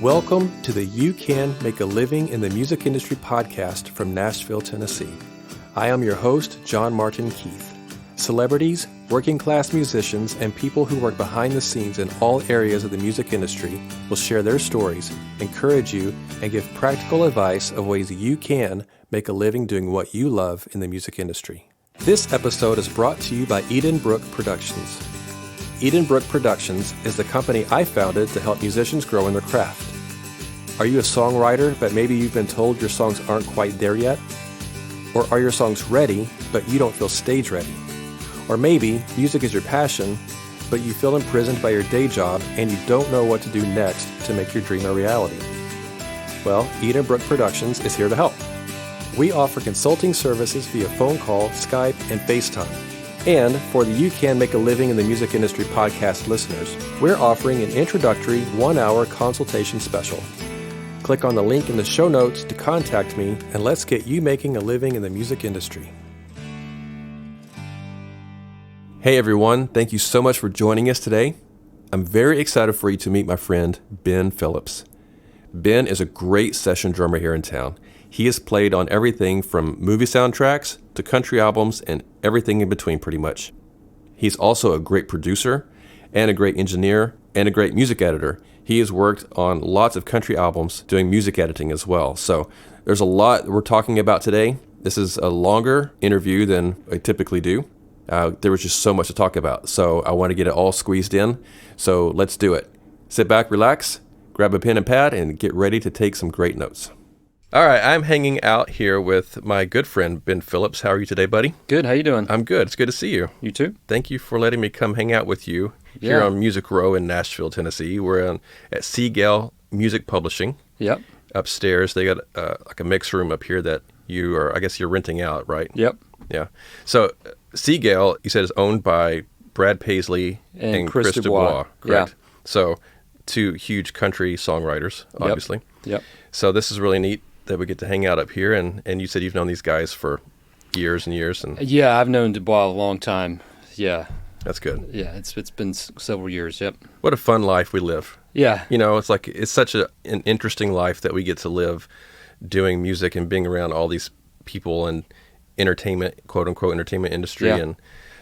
Welcome to the You Can Make a Living in the Music Industry podcast from Nashville, Tennessee. I am your host, John Martin Keith. Celebrities, working class musicians, and people who work behind the scenes in all areas of the music industry will share their stories, encourage you, and give practical advice of ways you can make a living doing what you love in the music industry. This episode is brought to you by Edenbrook Productions. Edenbrook Productions is the company I founded to help musicians grow in their craft. Are you a songwriter, but maybe you've been told your songs aren't quite there yet? Or are your songs ready, but you don't feel stage ready? Or maybe music is your passion, but you feel imprisoned by your day job and you don't know what to do next to make your dream a reality? Well, Edenbrook Productions is here to help. We offer consulting services via phone call, Skype, and FaceTime. And for the You Can Make a Living in the Music Industry podcast listeners, we're offering an introductory 1-hour consultation special. Click on the link in the show notes to contact me, and let's get you making a living in the music industry. Hey everyone, thank you so much for joining us today. I'm very excited for you to meet my friend, Ben Phillips. Ben is a great session drummer here in town. He has played on everything from movie soundtracks to country albums and everything in between pretty much. He's also a great producer and a great engineer and a great music editor. He has worked on lots of country albums doing music editing as well. So there's a lot we're talking about today. This is a longer interview than I typically do. There was just so much to talk about. So I want to get it all squeezed in. So let's do it. Sit back, relax, grab a pen and pad, and get ready to take some great notes. All right, I'm hanging out here with my good friend, Ben Phillips. How are you today, buddy? Good. How you doing? I'm good. It's good to see you. You too. Thank you for letting me come hang out with you here on Music Row in Nashville, Tennessee. We're at Seagull Music Publishing. Yep. Upstairs, they got like a mix room up here that I guess you're renting out, right? Yep. Yeah. So Seagull, you said, is owned by Brad Paisley and Chris Dubois, correct? Yeah. So two huge country songwriters, obviously. Yep. So this is really neat that we get to hang out up here, and you said you've known these guys for years and years. And yeah, I've known Dubois a long time. Yeah. That's good. Yeah, it's been several years, yep. What a fun life we live. Yeah. You know, it's such an interesting life that we get to live doing music and being around all these people and entertainment, quote-unquote, entertainment industry. Yeah.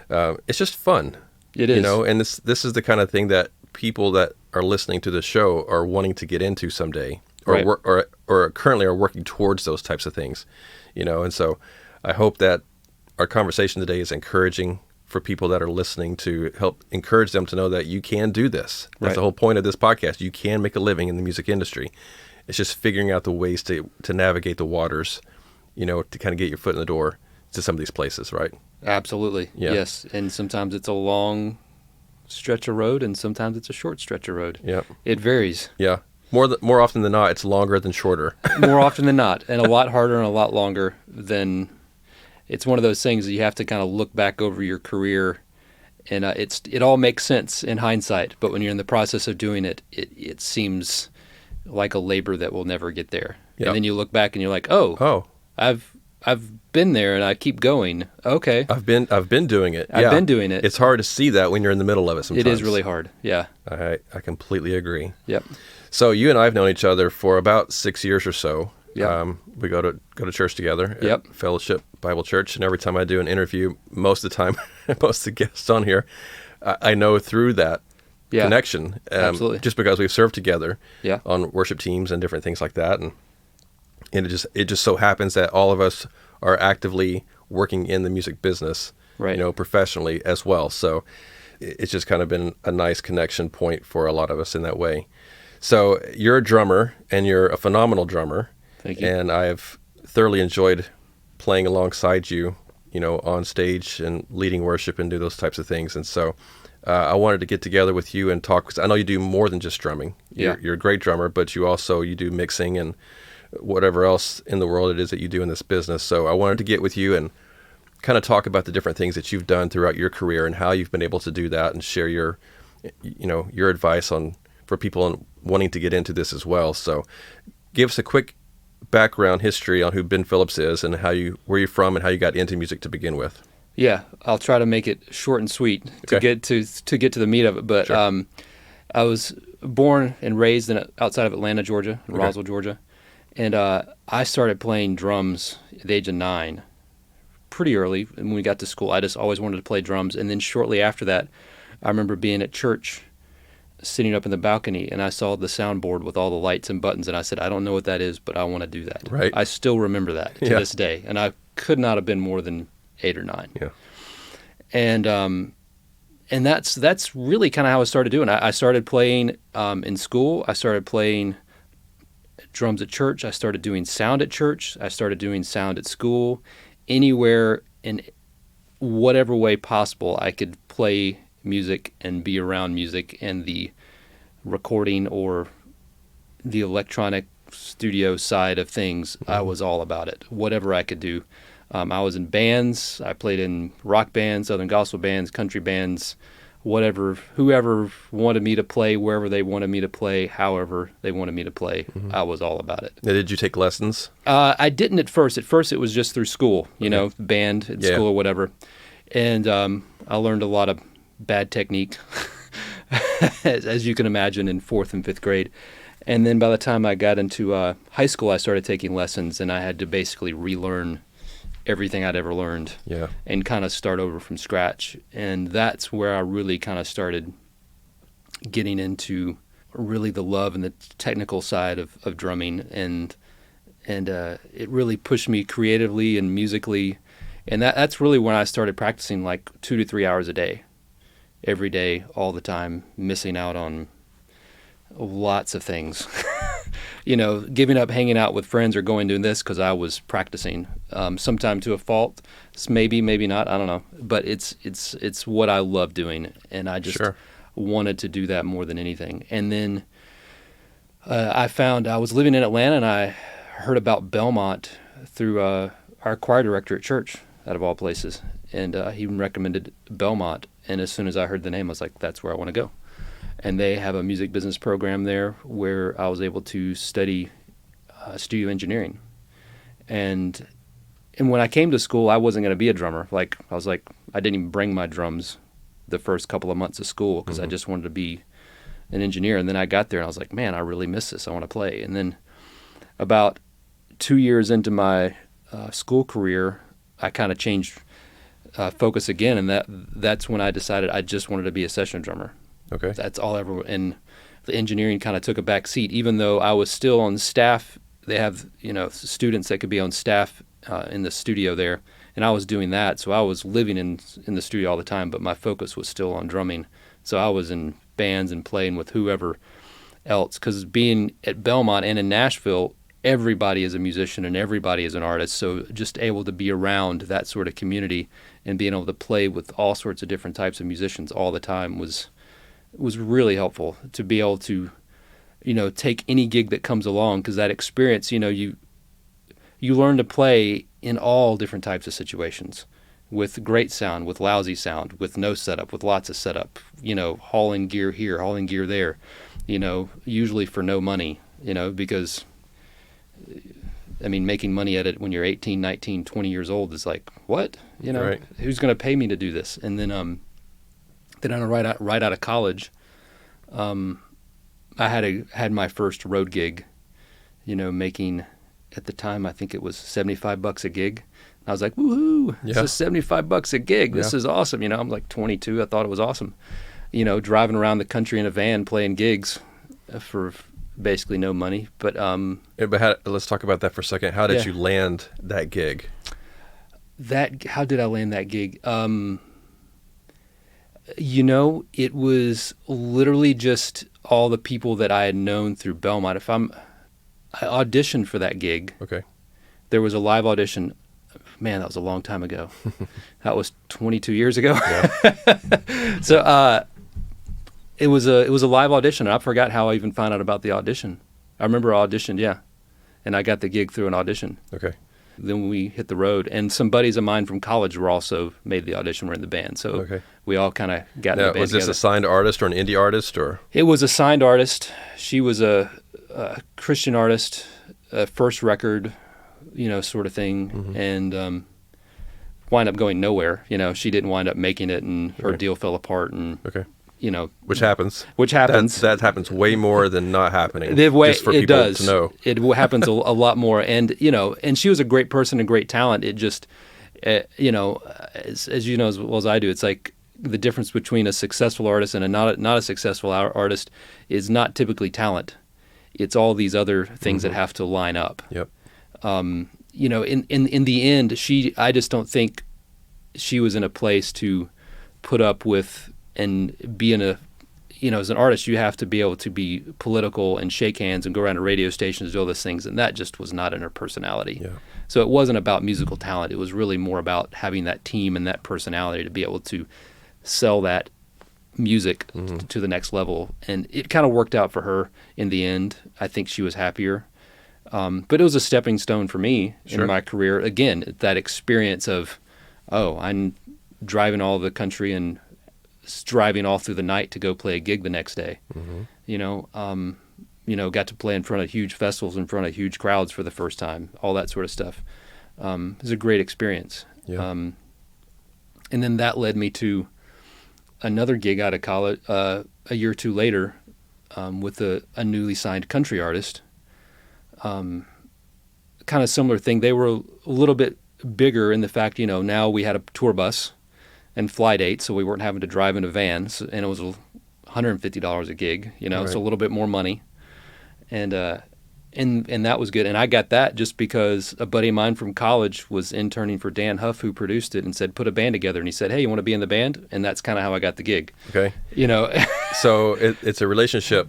And it's just fun. It is. You know, and this is the kind of thing that people that are listening to the show are wanting to get into someday. Or currently are working towards those types of things, you know. And so I hope that our conversation today is encouraging for people that are listening, to help encourage them to know that you can do this. That's the whole point of this podcast. You can make a living in the music industry. It's just figuring out the ways to navigate the waters, you know, to kind of get your foot in the door to some of these places, right? Absolutely. Yeah. Yes. And sometimes it's a long stretch of road, and sometimes it's a short stretch of road. Yeah. It varies. Yeah. More often than not, it's longer than shorter. More often than not, and a lot harder and a lot longer than. It's one of those things that you have to kind of look back over your career, and it all makes sense in hindsight. But when you're in the process of doing it, it seems like a labor that will never get there. Yep. And then you look back and you're like, oh, I've been there and I keep going. Okay, I've been doing it. I've been doing it. It's hard to see that when you're in the middle of it sometimes. It is really hard. Yeah. I completely agree. Yep. So you and I have known each other for about 6 years or so. Yep. We go to church together at Fellowship Bible Church, and every time I do an interview, most of the time, most of the guests on here, I know through that connection. Absolutely. Just because we've served together on worship teams and different things like that, and it just so happens that all of us are actively working in the music business, right, you know, professionally as well. So it's just kind of been a nice connection point for a lot of us in that way. So you're a drummer, and you're a phenomenal drummer. Thank you. And I've thoroughly enjoyed playing alongside you, you know, on stage and leading worship and do those types of things. And so I wanted to get together with you and talk, because I know you do more than just drumming. You're a great drummer, but you do mixing and whatever else in the world it is that you do in this business. So I wanted to get with you and kind of talk about the different things that you've done throughout your career and how you've been able to do that, and share your advice for people wanting to get into this as well. So give us a quick background history on who Ben Phillips is and where you're from and how you got into music to begin with. Yeah, I'll try to make it short and sweet to get to the meat of it. But sure. I was born and raised outside of Atlanta, Georgia, in Okay. Roswell, Georgia. And I started playing drums at the age of 9, pretty early. And when we got to school, I just always wanted to play drums. And then shortly after that, I remember being at church, sitting up in the balcony, and I saw the soundboard with all the lights and buttons. And I said, I don't know what that is, but I want to do that. Right. I still remember that to Yeah. this day. And I could not have been more than 8 or 9. Yeah. And that's really kind of how I started doing. I started playing in school. I started playing drums at church. I started doing sound at church. I started doing sound at school. Anywhere in whatever way possible, I could play music and be around music, and the recording or the electronic studio side of things, I was all about it. Whatever I could do. I was in bands. I played in rock bands, Southern gospel bands, country bands, whatever, whoever wanted me to play, wherever they wanted me to play, however they wanted me to play. I was all about it. Now, did you take lessons? I didn't at first. At first, it was just through school, band at school or whatever. And I learned a lot of bad technique, as you can imagine, in 4th and 5th grade. And then by the time I got into high school, I started taking lessons, and I had to basically relearn everything I'd ever learned and kind of start over from scratch. And that's where I really kind of started getting into really the love and the technical side of drumming. And it really pushed me creatively and musically. And that's really when I started practicing like 2 to 3 hours a day, every day, all the time, missing out on lots of things. Giving up hanging out with friends or going doing this because I was practicing. Sometime to a fault, maybe not. I don't know. But it's what I love doing, and I just wanted to do that more than anything. And then I found I was living in Atlanta, and I heard about Belmont through our choir director at church, out of all places, and he recommended Belmont. And as soon as I heard the name, I was like, that's where I want to go. And they have a music business program there where I was able to study studio engineering. And when I came to school, I wasn't going to be a drummer. I didn't even bring my drums the first couple of months of school because I just wanted to be an engineer. And then I got there and I was like, man, I really miss this. I want to play. And then about 2 years into my school career, I kind of changed focus again. And that's when I decided I just wanted to be a session drummer. Okay. That's all ever, and the engineering kind of took a back seat, even though I was still on staff. They have, students that could be on staff in the studio there, and I was doing that. So I was living in the studio all the time, but my focus was still on drumming. So I was in bands and playing with whoever else, because being at Belmont and in Nashville, everybody is a musician and everybody is an artist. So just able to be around that sort of community and being able to play with all sorts of different types of musicians all the time was really helpful, to be able to, take any gig that comes along, because that experience, you learn to play in all different types of situations, with great sound, with lousy sound, with no setup, with lots of setup, hauling gear here, hauling gear there, usually for no money, because, making money at it when you're 18, 19, 20 years old is like, what? Right. Who's going to pay me to do this? And then, right out of college, I had my first road gig, making, at the time, I think it was $75 a gig. And I was like, woohoo, this is $75 a gig. This is awesome. I'm like 22. I thought it was awesome. Driving around the country in a van playing gigs for basically no money. But let's talk about that for a second. How did you land that gig? How did I land that gig? It was literally just all the people that I had known through Belmont. I auditioned for that gig. Okay. There was a live audition. Man, that was a long time ago. That was 22 years ago. Yeah. So it was a live audition, and I forgot how I even found out about the audition. I remember I auditioned, and I got the gig through an audition. Okay. Then we hit the road, and some buddies of mine from college were also made the audition, were in the band. So we all kind of got in the band was this together. a signed artist or an indie artist? Or It was a signed artist. She was a Christian artist, first record, sort of thing, and wind up going nowhere. She didn't wind up making it, and her deal fell apart, and which happens. That happens way more than not happening. Just for people to know. It happens a lot more. And, and she was a great person and great talent. It just, as you know as well as I do, it's like the difference between a successful artist and not a successful artist is not typically talent. It's all these other things that have to line up. Yep. In the end, I just don't think she was in a place to put up with and be in a, as an artist, you have to be able to be political and shake hands and go around to radio stations and do all those things. And that just was not in her personality. Yeah. So it wasn't about musical talent. It was really more about having that team and that personality to be able to sell that music to the next level. And it kind of worked out for her in the end. I think she was happier. But it was a stepping stone for me in my career. Again, that experience of, I'm driving all the country and driving all through the night to go play a gig the next day. Got to play in front of huge festivals, in front of huge crowds for the first time, all that sort of stuff. It was a great experience. Yeah. And then that led me to another gig out of college a year or two later with a newly signed country artist. Kind of similar thing. They were a little bit bigger in the fact, now we had a tour bus and fly dates, so we weren't having to drive in a van, and it was $150 a gig, right. So a little bit more money, and that was good. And I got that just because a buddy of mine from college was interning for Dan Huff, who produced it, and said, put a band together. And he said, hey, you want to be in the band? And that's kind of how I got the gig. Okay. So it's a relationship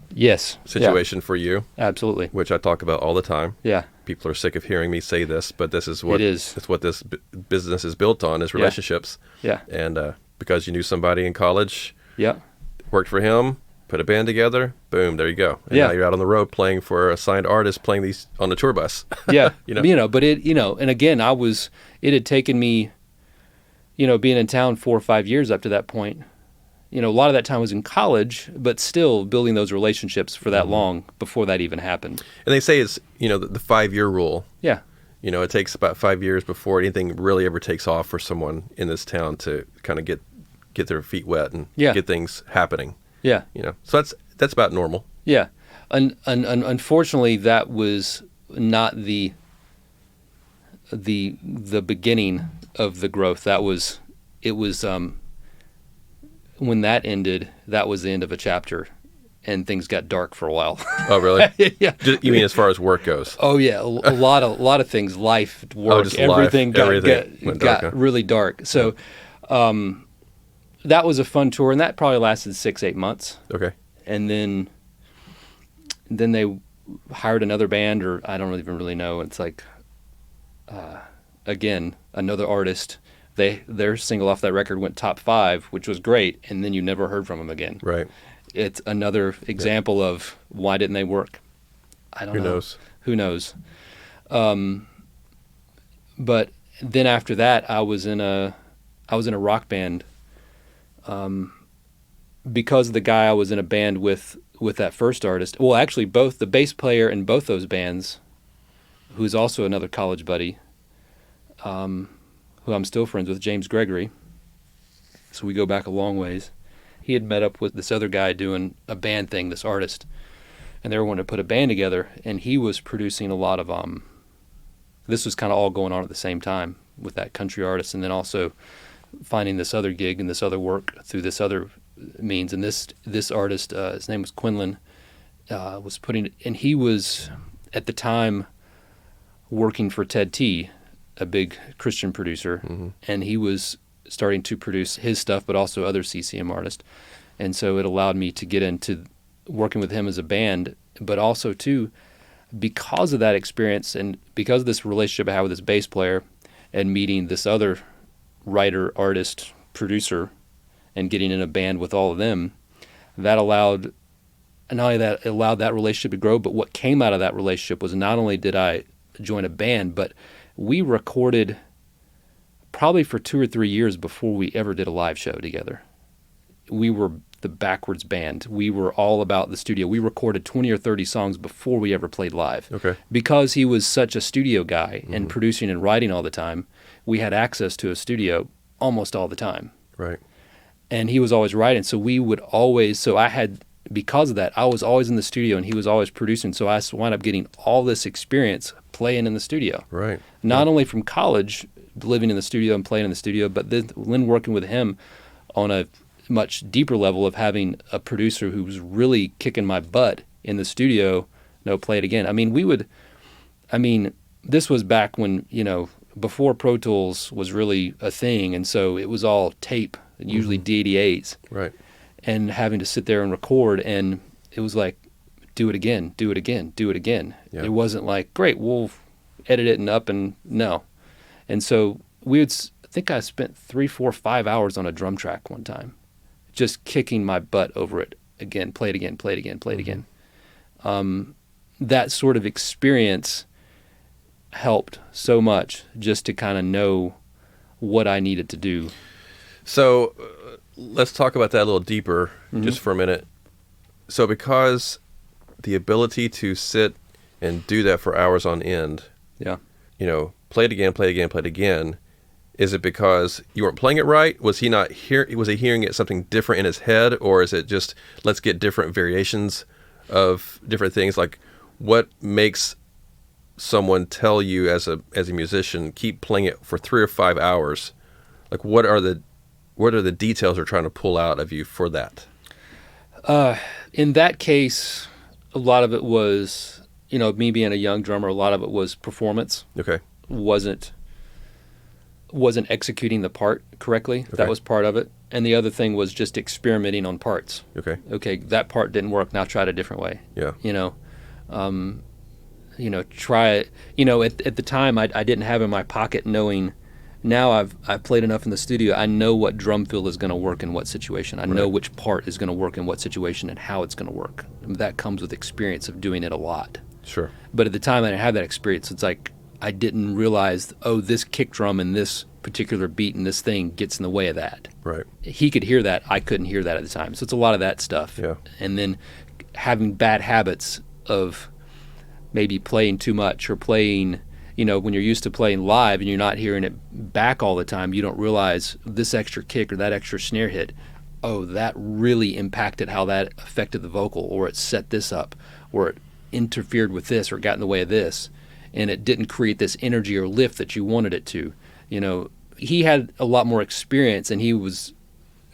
situation for you. Absolutely. Which I talk about all the time. Yeah. People are sick of hearing me say this, but this is what it is. It's what this business is built on, is relationships. Yeah. And because you knew somebody in college, worked for him, put a band together, boom, there you go. And now you're out on the road playing for a signed artist, playing these on the tour bus. Yeah. But and again, it had taken me, being in town 4 or 5 years up to that point. A lot of that time was in college, but still building those relationships for that long before that even happened. And they say it's, the 5-year rule. Yeah. It takes about 5 years before anything really ever takes off for someone in this town to kind of get their feet wet and get things happening. Yeah. So that's about normal. Yeah. And unfortunately, that was not the beginning of the growth. It was when that ended, that was the end of a chapter, and things got dark for a while. Oh, really? Yeah. You mean as far as work goes? Oh, yeah. A lot of things, life, work, everything got really dark. So that was a fun tour, and that probably lasted 6-8 months. Okay. And then they hired another band, or I don't even really know. It's like, again, another artist. Their single off that record went top 5, which was great, and then you never heard from them again. Right. It's another example of why didn't they work? I don't know. Who knows? But then after that, I was in a rock band. Because of the guy I was in a band with that first artist. Well, actually, both the bass player in both those bands, who's also another college buddy, who I'm still friends with, James Gregory. So we go back a long ways. He had met up with this other guy doing a band thing, this artist, and they were wanting to put a band together, and he was producing a lot of, this was kind of all going on at the same time with that country artist, and then also finding this other gig and this other work through this other means. And this artist, his name was Quinlan, was putting, and he was, at the time, working for Ted T., a big Christian producer, and he was starting to produce his stuff, but also other CCM artists. And so it allowed me to get into working with him as a band, but also too, because of that experience and because of this relationship I had with this bass player and meeting this other writer, artist, producer, and getting in a band with all of them, that allowed, not only that it allowed that relationship to grow, but what came out of that relationship was not only did I join a band, but we recorded probably for 2 or 3 years before we ever did a live show together. We were the backwards band. We were all about the studio. We recorded 20 or 30 songs before we ever played live. Okay. Because he was such a studio guy and producing and writing all the time, we had access to a studio almost all the time. Right. and he was always writing. So we would always, because of that, I was always in the studio and he was always producing. So I wound up getting all this experience playing in the studio. Right. Not only from college, living in the studio and playing in the studio, but then working with him on a much deeper level of having a producer who was really kicking my butt in the studio. Play it again. This was back when, before Pro Tools was really a thing. And so it was all tape, usually D88s. Right. And having to sit there and record. And it was like, do it again, do it again, do it again. Yeah. It wasn't like, great, we'll edit it and up and no. And so I think I spent 3, 4, 5 hours on a drum track one time, just kicking my butt over it again, play it again, play it again, play it again. That sort of experience helped so much just to kind of know what I needed to do. So let's talk about that a little deeper just for a minute. So because the ability to sit and do that for hours on end, play it again, play it again, play it again, is it because you weren't playing it right? Was he hearing it something different in his head, or is it just let's get different variations of different things? Like, what makes someone tell you as a musician keep playing it for 3 or 5 hours? Like, what are the details they're trying to pull out of you for that? In that case, a lot of it was, me being a young drummer, a lot of it was performance. Okay. Wasn't executing the part correctly. Okay. That was part of it. And the other thing was just experimenting on parts. Okay, that part didn't work. Now try it a different way. Yeah. Try it. At the time, I didn't have in my pocket knowing. Now I've played enough in the studio. I know what drum fill is going to work in what situation. I know which part is going to work in what situation and how it's going to work. That comes with experience of doing it a lot. Sure. But at the time, I didn't have that experience. It's like I didn't realize, this kick drum and this particular beat and this thing gets in the way of that. Right. He could hear that. I couldn't hear that at the time. So it's a lot of that stuff. Yeah. And then having bad habits of maybe playing too much or playing, when you're used to playing live and you're not hearing it back all the time, you don't realize this extra kick or that extra snare hit, that really impacted how that affected the vocal, or it set this up, or it interfered with this or got in the way of this. And it didn't create this energy or lift that you wanted it to. He had a lot more experience, and he was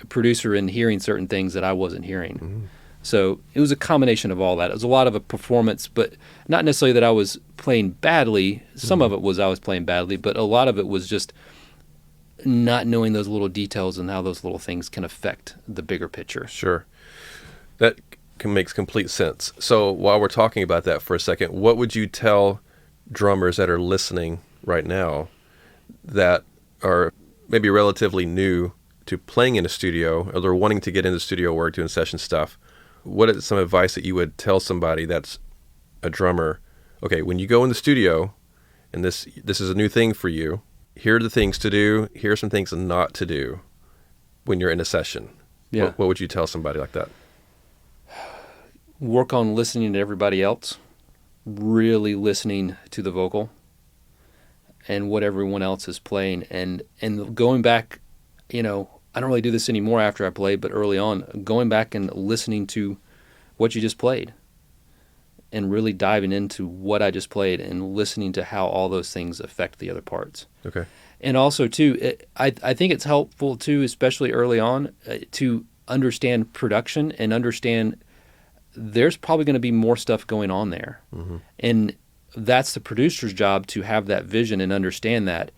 a producer in hearing certain things that I wasn't hearing. Mm-hmm. So it was a combination of all that. It was a lot of a performance, but not necessarily that I was playing badly. Some of it was I was playing badly, but a lot of it was just not knowing those little details and how those little things can affect the bigger picture. Sure. That makes complete sense. So while we're talking about that for a second, what would you tell drummers that are listening right now that are maybe relatively new to playing in a studio, or they're wanting to get into studio work, doing session stuff? What is some advice that you would tell somebody that's a drummer? Okay, when you go in the studio and this is a new thing for you, here are the things to do, here are some things not to do when you're in a session. Yeah. What would you tell somebody like that? Work on listening to everybody else, really listening to the vocal and what everyone else is playing, and going back, I don't really do this anymore after I play, but early on, going back and listening to what you just played and really diving into what I just played and listening to how all those things affect the other parts. Okay. And also, too, I think it's helpful, too, especially early on, to understand production and understand there's probably going to be more stuff going on there. Mm-hmm. And that's the producer's job, to have that vision and understand that,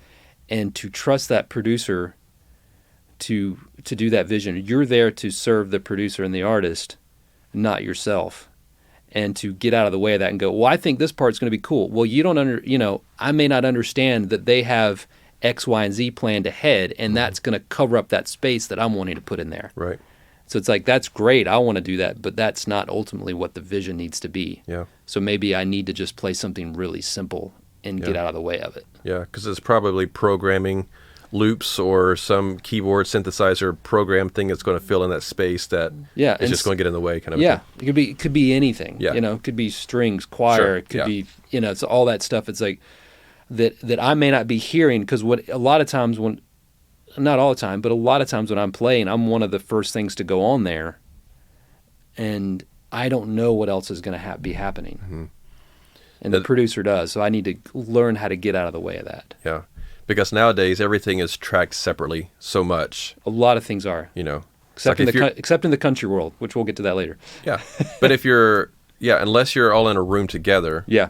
and to trust that producer to do that vision. You're there to serve the producer and the artist, not yourself, and to get out of the way of that and go, well, I think this part's going to be cool. Well, you don't I may not understand that they have X, Y, and Z planned ahead, and that's going to cover up that space that I'm wanting to put in there. Right. So it's like, that's great, I want to do that, but that's not ultimately what the vision needs to be. Yeah. So maybe I need to just play something really simple and get out of the way of it. Yeah, because it's probably programming loops or some keyboard synthesizer program thing that's going to fill in that space that is just going to get in the way, kind of. Yeah, it could be anything. Yeah. It could be strings, choir. Sure. It could be it's all that stuff. It's like that I may not be hearing, because what a lot of times when not all the time, but a lot of times when I'm playing, I'm one of the first things to go on there, and I don't know what else is going to be happening. Mm-hmm. And the producer does, so I need to learn how to get out of the way of that. Yeah, because nowadays everything is tracked separately so much. A lot of things are. Except in the country world, which we'll get to that later. Yeah, but unless you're all in a room together. Yeah.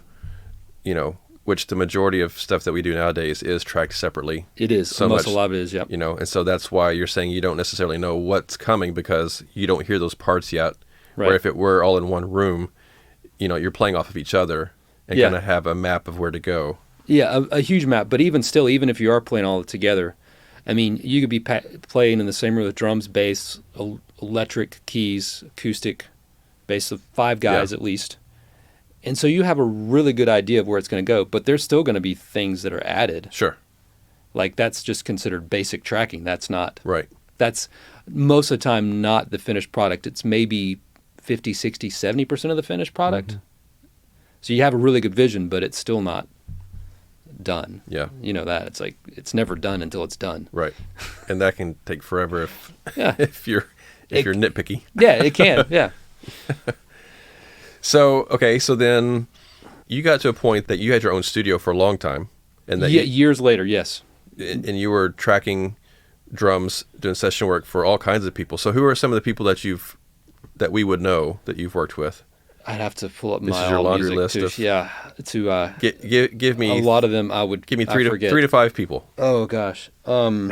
Which the majority of stuff that we do nowadays is tracked separately. It is. So Almost much, a lot of it is, yeah. And so that's why you're saying you don't necessarily know what's coming because you don't hear those parts yet. Right. Where if it were all in one room, you're playing off of each other and kind of have a map of where to go. Yeah, a huge map. But even still, even if you are playing all together, I mean, you could be playing in the same room with drums, bass, electric, keys, acoustic, bass of 5 guys at least. And so you have a really good idea of where it's going to go, but there's still going to be things that are added. Sure. Like that's just considered basic tracking. That's not. Right. That's most of the time not the finished product. It's maybe 50, 60, 70% of the finished product. Mm-hmm. So you have a really good vision, but it's still not done. Yeah. You know that. It's like it's never done until it's done. Right. And that can take forever if you're nitpicky. Yeah, it can. Yeah. So then you got to a point that you had your own studio for a long time. And that years later, yes. And you were tracking drums, doing session work for all kinds of people. So who are some of the people that we would know that you've worked with? I'd have to pull up this my is your laundry music list give me a lot of them. I would give me three to five people. Oh gosh, no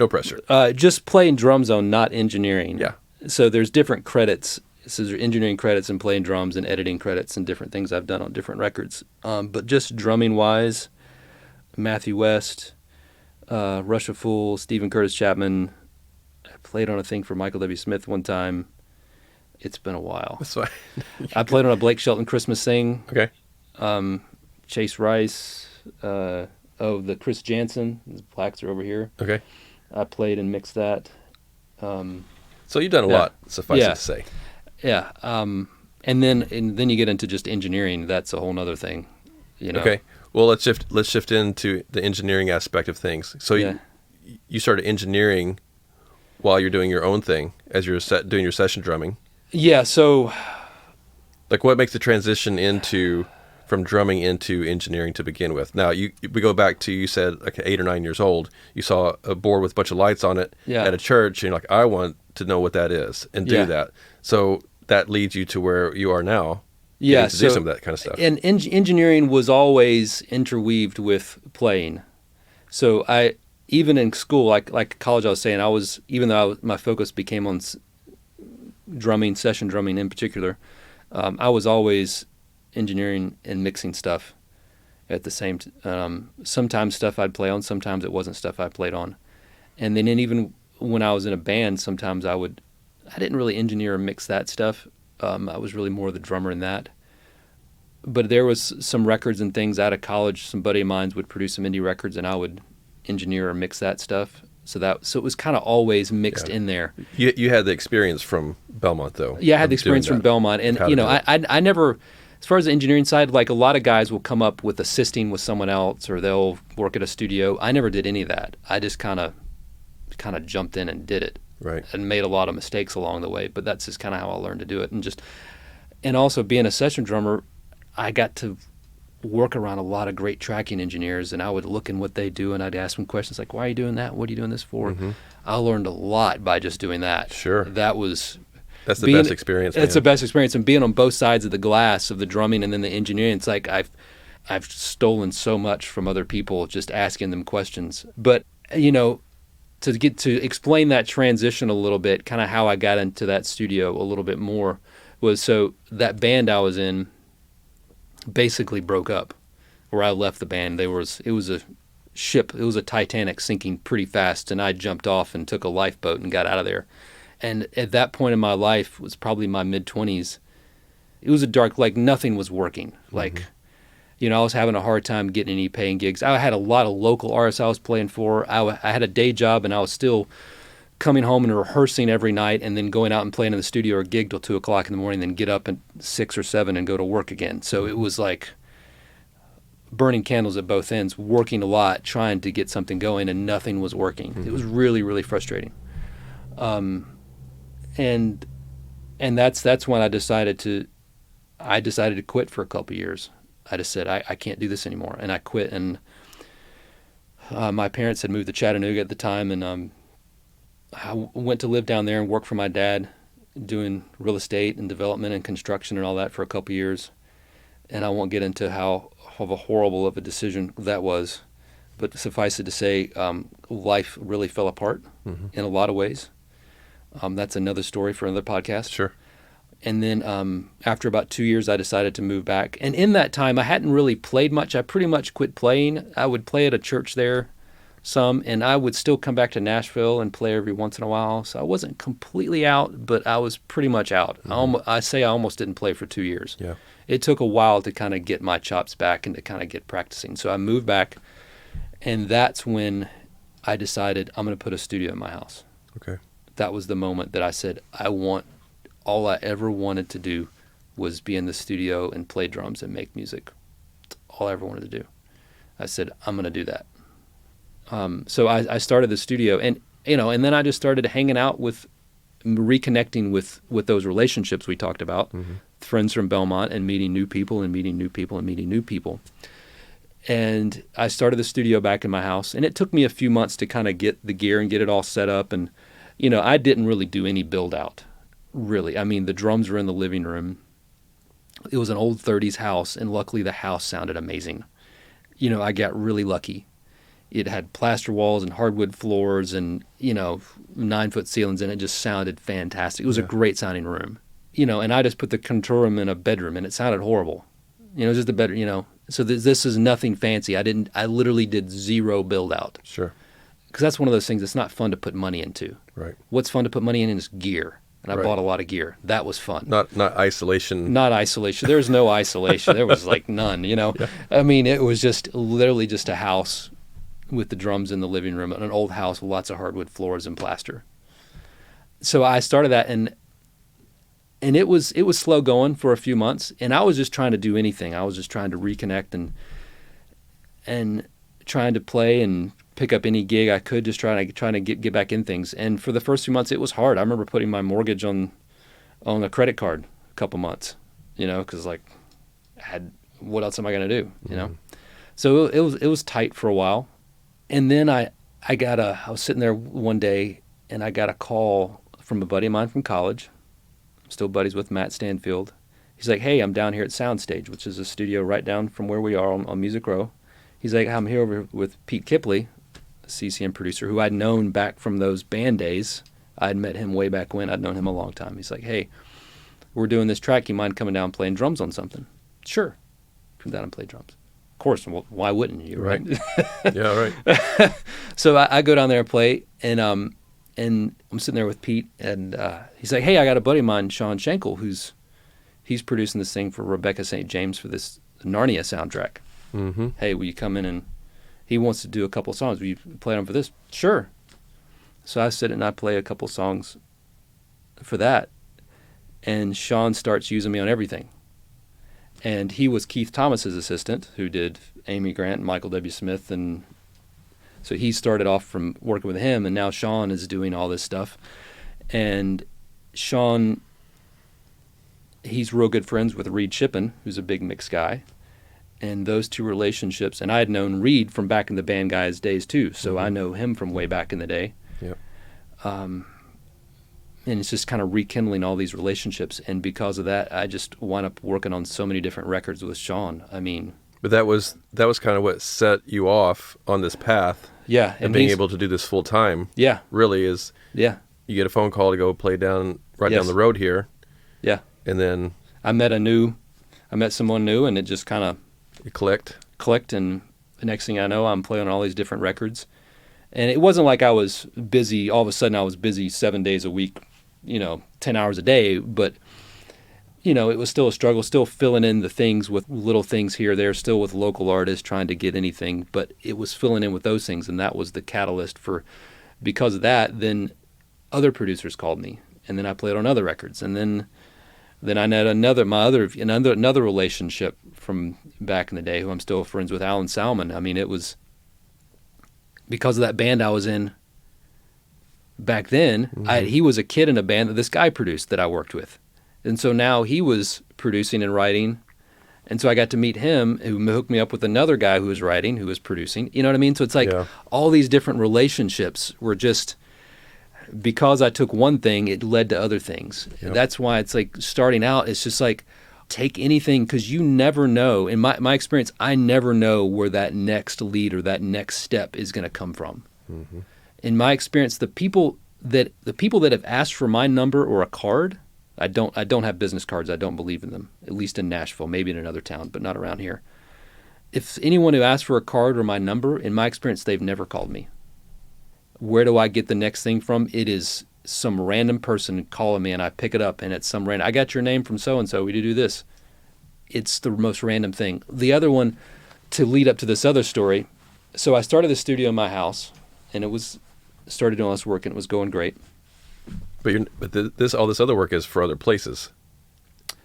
pressure. Just playing drum zone, not engineering. Yeah. So there's different credits. So there's engineering credits and playing drums and editing credits and different things I've done on different records. But just drumming wise, Matthew West, Russia Fool, Stephen Curtis Chapman. I played on a thing for Michael W. Smith one time. It's been a while. That's why. I played on a Blake Shelton Christmas thing. Okay. Chase Rice. The Chris Jansen. His plaques are over here. Okay. I played and mixed that. So you've done a lot, suffice it to say. Yeah. And then you get into just engineering. That's a whole other thing. Okay. Well, let's shift into the engineering aspect of things. So you started engineering while you're doing your own thing as you're doing your session drumming. Yeah, so like what makes the transition from drumming into engineering to begin with? Now, we go back to, you said like 8 or 9 years old, you saw a board with a bunch of lights on it at a church, and you're like, I want to know what that is and do that. So that leads you to where you are now. Yeah, to do some of that kind of stuff. And engineering was always interweaved with playing. So even in school, like college, I was saying, my focus became on drumming, session drumming in particular, I was always engineering and mixing stuff at the same sometimes stuff I'd play on, sometimes it wasn't stuff I played on. And then even when I was in a band, sometimes I didn't really engineer or mix that stuff. I was really more the drummer in that. But there was some records and things out of college, some buddy of mine would produce some indie records and I would engineer or mix that stuff. So it was kind of always mixed in there. You had the experience from Belmont, though. Yeah, I had the experience from Belmont, and I never, as far as the engineering side, like a lot of guys will come up with assisting with someone else, or they'll work at a studio. I never did any of that. I just kind of jumped in and did it, right? And made a lot of mistakes along the way, but that's just kind of how I learned to do it. And also being a session drummer, I got to work around a lot of great tracking engineers, and I would look in what they do and I'd ask them questions like, why are you doing that? What are you doing this for? Mm-hmm. I learned a lot by just doing that. Sure. That's the best experience. It's the best experience, and being on both sides of the glass of the drumming and then the engineering, it's like I've stolen so much from other people just asking them questions. But to explain that transition a little bit, kind of how I got into that studio a little bit more, was so that band I was in basically broke up. Where I left the band, it was a ship, it was a Titanic sinking pretty fast, and I jumped off and took a lifeboat and got out of there. And at that point in my life, was probably my mid-20s, it was a dark, like nothing was working. Like, I was having a hard time getting any paying gigs. I had a lot of local artists I was playing for. I had a day job, and I was still coming home and rehearsing every night and then going out and playing in the studio or gig till 2 o'clock in the morning, then get up at 6 or 7 and go to work again. So it was like burning candles at both ends, working a lot, trying to get something going, and nothing was working. It was really, really frustrating. And that's when I decided to quit for a couple of years. I just said, I can't do this anymore. And I quit. And my parents had moved to Chattanooga at the time, and I went to live down there and work for my dad, doing real estate and development and construction and all that for a couple of years. And I won't get into how of a horrible of a decision that was, but suffice it to say, life really fell apart in a lot of ways. That's another story for another podcast. Sure. And then after about 2 years, I decided to move back. And in that time, I hadn't really played much. I pretty much quit playing. I would play at a church there some, and I would still come back to Nashville and play every once in a while. So I wasn't completely out, but I was pretty much out. I almost didn't play for 2 years. Yeah. It took a while to kind of get my chops back and to kind of get practicing. So I moved back, and that's when I decided I'm going to put a studio in my house. Okay. That was the moment that I said, all I ever wanted to do was be in the studio and play drums and make music. That's all I ever wanted to do. I said, I'm going to do that. So I started the studio, and then I just started hanging out reconnecting with those relationships we talked about, friends from Belmont, and meeting new people and meeting new people and meeting new people. And I started the studio back in my house, and it took me a few months to kind of get the gear and get it all set up. And, I didn't really do any build out, really. I mean, the drums were in the living room. It was an old 30s house, and luckily the house sounded amazing. I got really lucky. It had plaster walls and hardwood floors and, 9-foot ceilings, and it just sounded fantastic. It was a great sounding room, and I just put the control room in a bedroom, and it sounded horrible. It was just a bedroom, So this is nothing fancy. I literally did zero build out. Sure. Because that's one of those things that's not fun to put money into. Right. What's fun to put money in is gear. And I bought a lot of gear. That was fun. Not isolation. Not isolation. There was no isolation. There was like none, Yeah. I mean, it was just literally just a house with the drums in the living room, an old house with lots of hardwood floors and plaster. So I started that, and it was slow going for a few months, and I was just trying to do anything. I was just trying to reconnect and trying to play and pick up any gig I could, just trying to get back in things. And for the first few months, it was hard. I remember putting my mortgage on a credit card a couple months, because what else am I going to do, So it was tight for a while. And then I was sitting there one day, and I got a call from a buddy of mine from college. I'm still buddies with Matt Stanfield. He's like, hey, I'm down here at Soundstage, which is a studio right down from where we are on Music Row. He's like, I'm here over with Pete Kipley, a CCM producer, who I'd known back from those band days. I'd met him way back when. I'd known him a long time. He's like, hey, we're doing this track. You mind coming down and playing drums on something? Sure. Come down and play drums. Of course, well, why wouldn't you, right? Yeah, right. So I go down there and play, and I'm sitting there with Pete, and he's like, hey, I got a buddy of mine, Sean Schenkel, he's producing this thing for Rebecca St. James for this Narnia soundtrack. Mm-hmm. Hey, will you come in, and he wants to do a couple songs. Will you play them for this? Sure. So I sit and I play a couple songs for that, and Sean starts using me on everything. And he was Keith Thomas's assistant, who did Amy Grant and Michael W. Smith, and so he started off from working with him, and now Sean is doing all this stuff. And Sean, he's real good friends with Reed Shippen, who's a big mix guy. And those two relationships, and I had known Reed from back in the band guys days too, so I know him from way back in the day. Yep. And it's just kind of rekindling all these relationships, and because of that, I just wound up working on so many different records with Sean. I mean, but that was kind of what set you off on this path. Yeah, and being able to do this full time. Yeah, really is. Yeah, you get a phone call to go play down the road here. Yeah, and then I met someone new, and it just kind of clicked, and the next thing I know, I'm playing on all these different records. And it wasn't like I was busy. All of a sudden, I was busy 7 days a week, 10 hours a day. But, it was still a struggle, still filling in the things with little things here or there, still with local artists trying to get anything. But it was filling in with those things, and that was the catalyst for, because of that, then other producers called me. And then I played on other records. And then Then I met another relationship from back in the day who I'm still friends with, Alan Salmon. I mean, it was because of that band I was in back then. He was a kid in a band that this guy produced that I worked with. And so now he was producing and writing. And so I got to meet him, who hooked me up with another guy who was writing, who was producing. You know what I mean? So it's like all these different relationships were just, because I took one thing, it led to other things. Yep. That's why it's like starting out, it's just like take anything, because you never know. In my experience, I never know where that next lead or that next step is going to come from. Mm-hmm. In my experience, the people that have asked for my number or a card, I don't have business cards. I don't believe in them, at least in Nashville, maybe in another town, but not around here. If anyone who asks for a card or my number, in my experience, they've never called me. Where do I get the next thing from? It is some random person calling me, and I pick it up, and it's some random, I got your name from so-and-so, we do this. It's the most random thing. The other one, to lead up to this other story, so I started the studio in my house, and started doing all this work, and it was going great. But all this other work is for other places,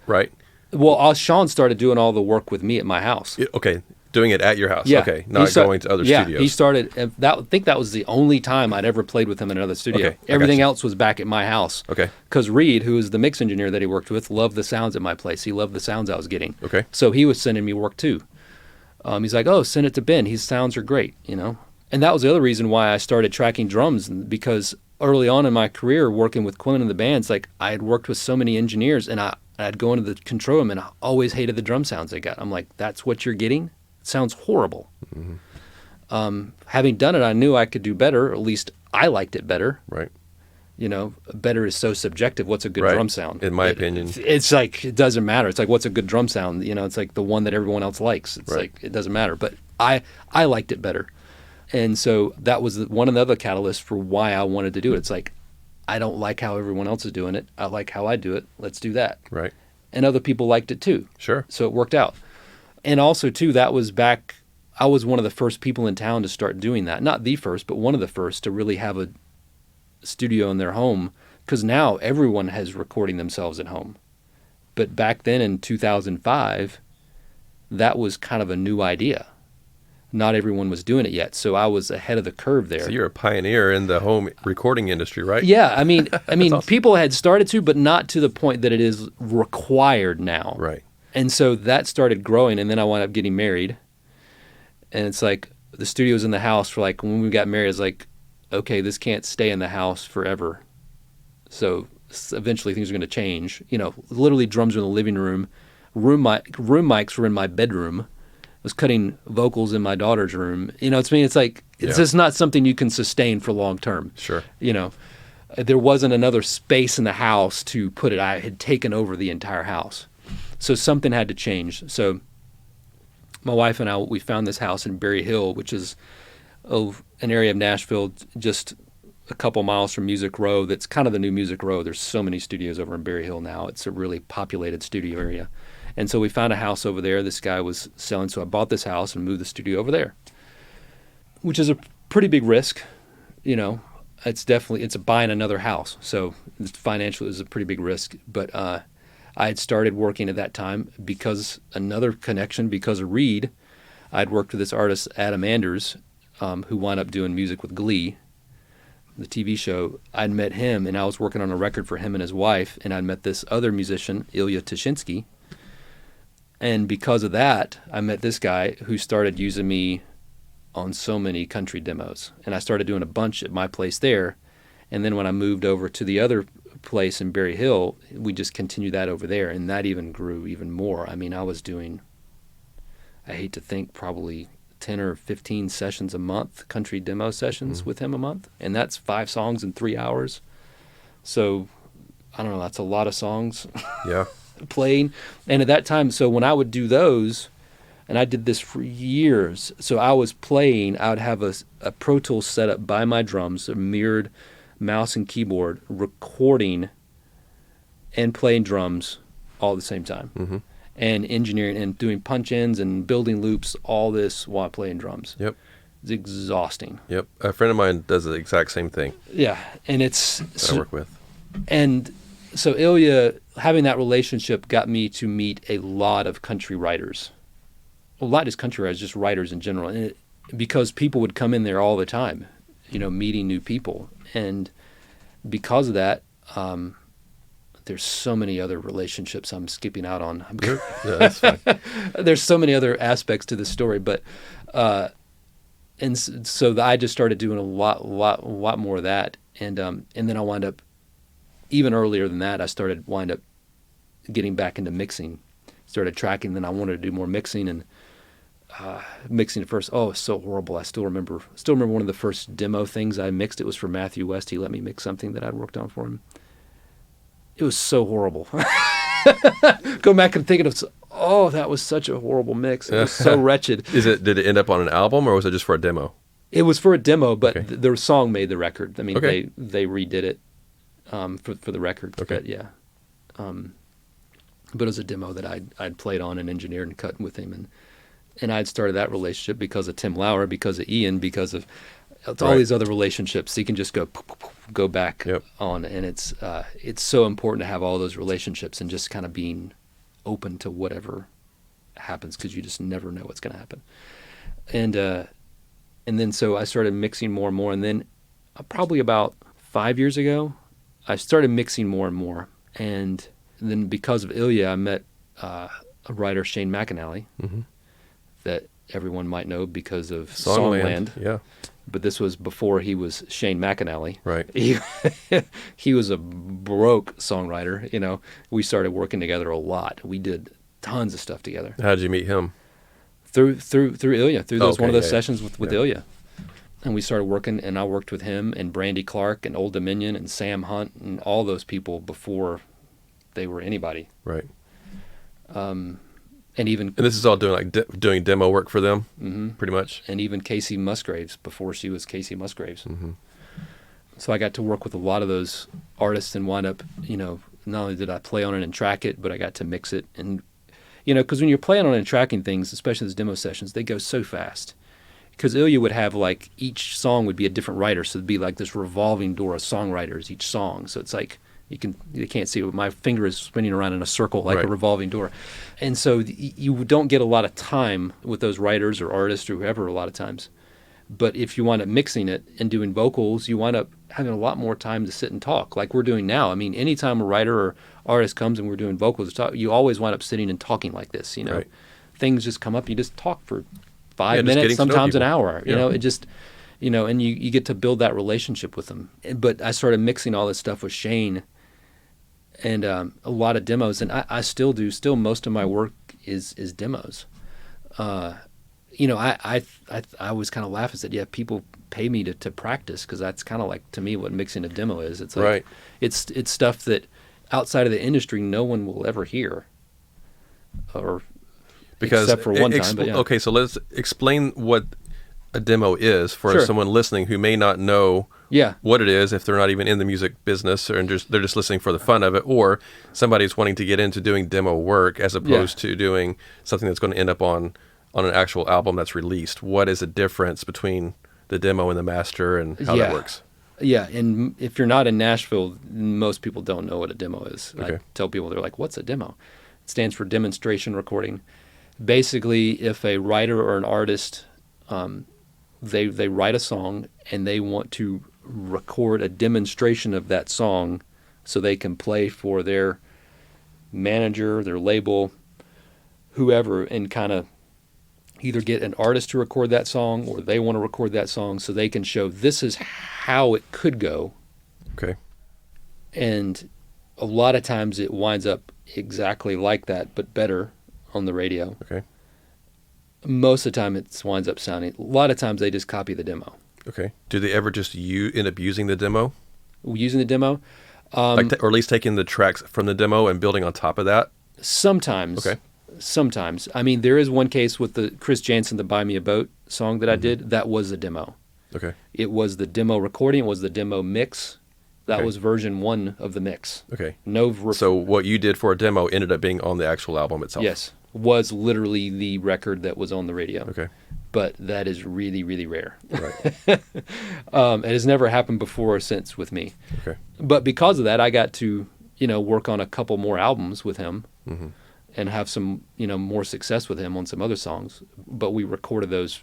right? Well, Sean started doing all the work with me at my house. Okay, doing it at your house. Yeah. Okay, not going to other studios. He started. I think that was the only time I'd ever played with him in another studio. Okay, everything else was back at my house. Okay. Because Reed, who was the mix engineer that he worked with, loved the sounds at my place. He loved the sounds I was getting. Okay. So he was sending me work too. He's like, "Oh, send it to Ben. His sounds are great," you know. And that was the other reason why I started tracking drums, because early on in my career working with Quinn and the bands, like I had worked with so many engineers, and I'd go into the control room and I always hated the drum sounds they got. I'm like, that's what you're getting? It sounds horrible. Mm-hmm. Having done it, I knew I could do better, or at least I liked it better. Right. You know, better is so subjective. What's a good drum sound? In my opinion. It's like, it doesn't matter. It's like, what's a good drum sound? You know, it's like the one that everyone else likes. It's like, it doesn't matter. But I liked it better. And so that was one of the other catalysts for why I wanted to do it. It's like, I don't like how everyone else is doing it. I like how I do it. Let's do that. Right. And other people liked it too. Sure. So it worked out. And also too, that was back, I was one of the first people in town to start doing that. Not the first, but one of the first to really have a studio in their home. Because now everyone has recording themselves at home. But back then in 2005, that was kind of a new idea. Not everyone was doing it yet, so I was ahead of the curve there. So you're a pioneer in the home recording industry, right? Yeah, I mean, Awesome. People had started to, but not to the point that it is required now. Right. And so that started growing, and then I wound up getting married. And it's like the studio's in the house for like, when we got married, it's like, okay, this can't stay in the house forever. So eventually things are going to change. You know, literally drums were in the living room. Room mics were in my bedroom. Was cutting vocals in my daughter's room. You know, it's like, it's just not something you can sustain for long term. Sure. You know, there wasn't another space in the house to put it. I had taken over the entire house. So something had to change. So my wife and I, we found this house in Berry Hill, which is an area of Nashville just a couple miles from Music Row. That's kind of the new Music Row. There's so many studios over in Berry Hill now. It's a really populated studio area. And so we found a house over there this guy was selling. So I bought this house and moved the studio over there, which is a pretty big risk. You know, it's buying another house. So financially it was a pretty big risk. But I had started working at that time because of Reed. I'd worked with this artist, Adam Anders, who wound up doing music with Glee, the TV show. I'd met him, and I was working on a record for him and his wife. And I'd met this other musician, Ilya Tashinsky. And because of that, I met this guy who started using me on so many country demos. And I started doing a bunch at my place there. And then when I moved over to the other place in Berry Hill, we just continued that over there. And that even grew even more. I mean, I was doing, I hate to think, probably 10 or 15 sessions a month, country demo sessions with him a month. And that's 5 songs in 3 hours. So, I don't know, that's a lot of songs. Yeah. Playing. And at that time, so when I would do those, and I did this for years, so I was playing, I would have a Pro Tools set up by my drums, a mirrored mouse and keyboard, recording and playing drums all at the same time, and engineering and doing punch-ins and building loops, all this while playing drums. Yep. It's exhausting. Yep. A friend of mine does the exact same thing. Yeah, and it's... that I work with. And So Ilya, having that relationship got me to meet a lot of country writers. Well, not just country writers, just writers in general. And because people would come in there all the time, meeting new people. And because of that, there's so many other relationships I'm skipping out on. Yeah, that's fine. There's so many other aspects to the story, but so I just started doing a lot more of that, and then I wound up, even earlier than that, I wind up getting back into mixing, started tracking. Then I wanted to do more mixing, and mixing at first. Oh, it's so horrible. I still remember one of the first demo things I mixed. It was for Matthew West. He let me mix something that I'd worked on for him. It was so horrible. Go back and thinking of, that was such a horrible mix. It was so wretched. Did it end up on an album, or was it just for a demo? It was for a demo, but Okay. the song made the record. I mean, Okay. they redid it for the record. Okay. But yeah. But it was a demo that I'd played on and engineered and cut with him, and I'd started that relationship because of Tim Lauer, because of Ian, because of all Right. these other relationships. You can just go back Yep. on, and it's so important to have all those relationships and just kind of being open to whatever happens, because you just never know what's going to happen. And then so I started mixing more and more, and then probably about 5 years ago, I started mixing more and more, and then because of Ilya, I met a writer, Shane McAnally, Mm-hmm. that everyone might know because of Songland. Songland. Yeah. But this was before he was Shane McAnally. Right. He was a broke songwriter. We started working together a lot. We did tons of stuff together How did you meet him? through Ilya, through those Okay, one of those yeah. sessions with Yeah. Ilya. And we started working, and I worked with him and Brandy Clark and Old Dominion and Sam Hunt and all those people before they were anybody. Right. And even And this is all doing doing demo work for them, mhm. pretty much. and even Casey Musgraves before she was Casey Musgraves. Mm-hmm. So I got to work with a lot of those artists and wind up, not only did I play on it and track it, but I got to mix it. And, because when you're playing on it and tracking things, especially those demo sessions, they go so fast. Because Ilya would have, each song would be a different writer. So it'd be like this revolving door of songwriters, each song. So it's like, you can't see it, but my finger is spinning around in a circle like Right. a revolving door. And so you don't get a lot of time with those writers or artists or whoever a lot of times. But if you wind up mixing it and doing vocals, you wind up having a lot more time to sit and talk like we're doing now. I mean, anytime a writer or artist comes and we're doing vocals, you always wind up sitting and talking like this, Right. Things just come up. You just talk for Yeah, 5 just minutes, getting to know sometimes an people. hour. Yeah. It just, and you get to build that relationship with them. But I started mixing all this stuff with Shane, and a lot of demos, and I still do. Still, most of my work is demos. I always kind of laugh and said, yeah, people pay me to practice, because that's kind of like, to me, what mixing a demo is. It's like, Right. it's stuff that outside of the industry no one will ever hear, or Because except for one time. But yeah. Okay, so let's explain what a demo is for Sure. someone listening who may not know Yeah. what it is if they're not even in the music business, or they're just listening for the fun of it, or somebody's wanting to get into doing demo work as opposed to doing something that's going to end up on an actual album that's released. What is the difference between the demo and the master, and how that works? Yeah, and if you're not in Nashville, most people don't know what a demo is. Okay. I tell people, they're like, what's a demo? It stands for demonstration recording. Basically, if a writer or an artist, they write a song and they want to record a demonstration of that song so they can play for their manager, their label, whoever, and kind of either get an artist to record that song, or they want to record that song so they can show this is how it could go. Okay. And a lot of times it winds up exactly like that, but better on the radio. Okay. Most of the time it winds up sounding, a lot of times they just copy the demo. Okay. Do they ever just end up using the demo? Using the demo? Or at least taking the tracks from the demo and building on top of that? Sometimes. Okay. Sometimes. I mean, there is one case with the Chris Janson, the Buy Me a Boat song that I did. That was a demo. Okay. It was the demo recording. It was the demo mix. That Okay. was version 1 of the mix. Okay. No. So what you did for a demo ended up being on the actual album itself? Yes. Was literally the record that was on the radio. Okay. But that is really, really rare. Right. It has never happened before or since with me. Okay. But because of that, I got to, work on a couple more albums with him Mm-hmm. and have some, more success with him on some other songs. But we recorded those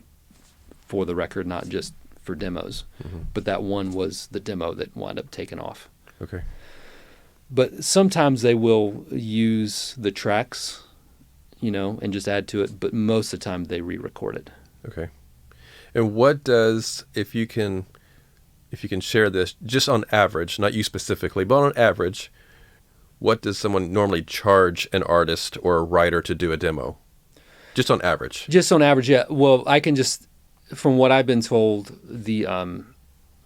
for the record, not just for demos. Mm-hmm. But that one was the demo that wound up taking off. Okay. But sometimes they will use the tracks, and just add to it. But most of the time they re-record it. Okay. And what does, if you can share this, just on average, not you specifically, but on average, what does someone normally charge an artist or a writer to do a demo? Just on average. Just on average, yeah. Well, I can just, from what I've been told, the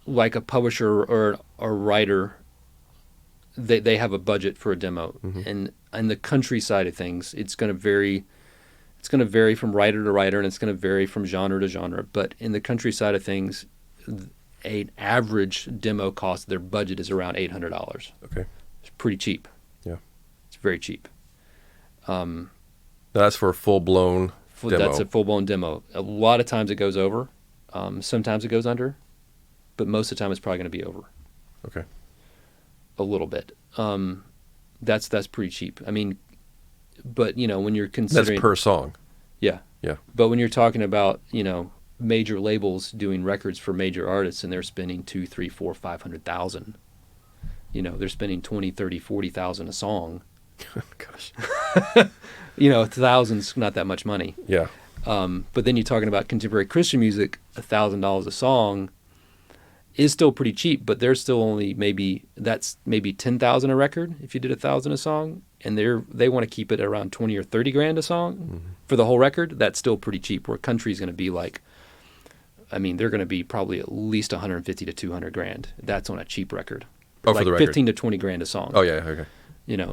like a publisher or a writer, they have a budget for a demo, Mm-hmm. and the country side of things, it's going to vary. It's going to vary from writer to writer, and it's going to vary from genre to genre. But in the country side of things, an average demo cost, their budget is around $800. Okay. It's pretty cheap. Yeah. It's very cheap. Now that's for a full-blown demo. That's a full-blown demo. A lot of times it goes over. Sometimes it goes under. But most of the time it's probably going to be over. Okay. A little bit. That's pretty cheap. I mean, but, when you're considering... That's per song. Yeah. Yeah. But when you're talking about, major labels doing records for major artists and they're spending $200,000, $300,000, $400,000, $500,000, they're spending $20,000, $30,000, $40,000 a song. Gosh. Thousands, not that much money. Yeah. But then you're talking about contemporary Christian music, $1,000 a song is still pretty cheap, but they're still only maybe $10,000 a record if you did $1,000 a song, and they want to keep it around $20,000 or $30,000 a song for the whole record. That's still pretty cheap. Where country's going to be like, they're going to be probably at least $150,000 to $200,000. That's on a cheap record. Oh, like for the record. $15,000 to $20,000 a song. Oh yeah. Okay.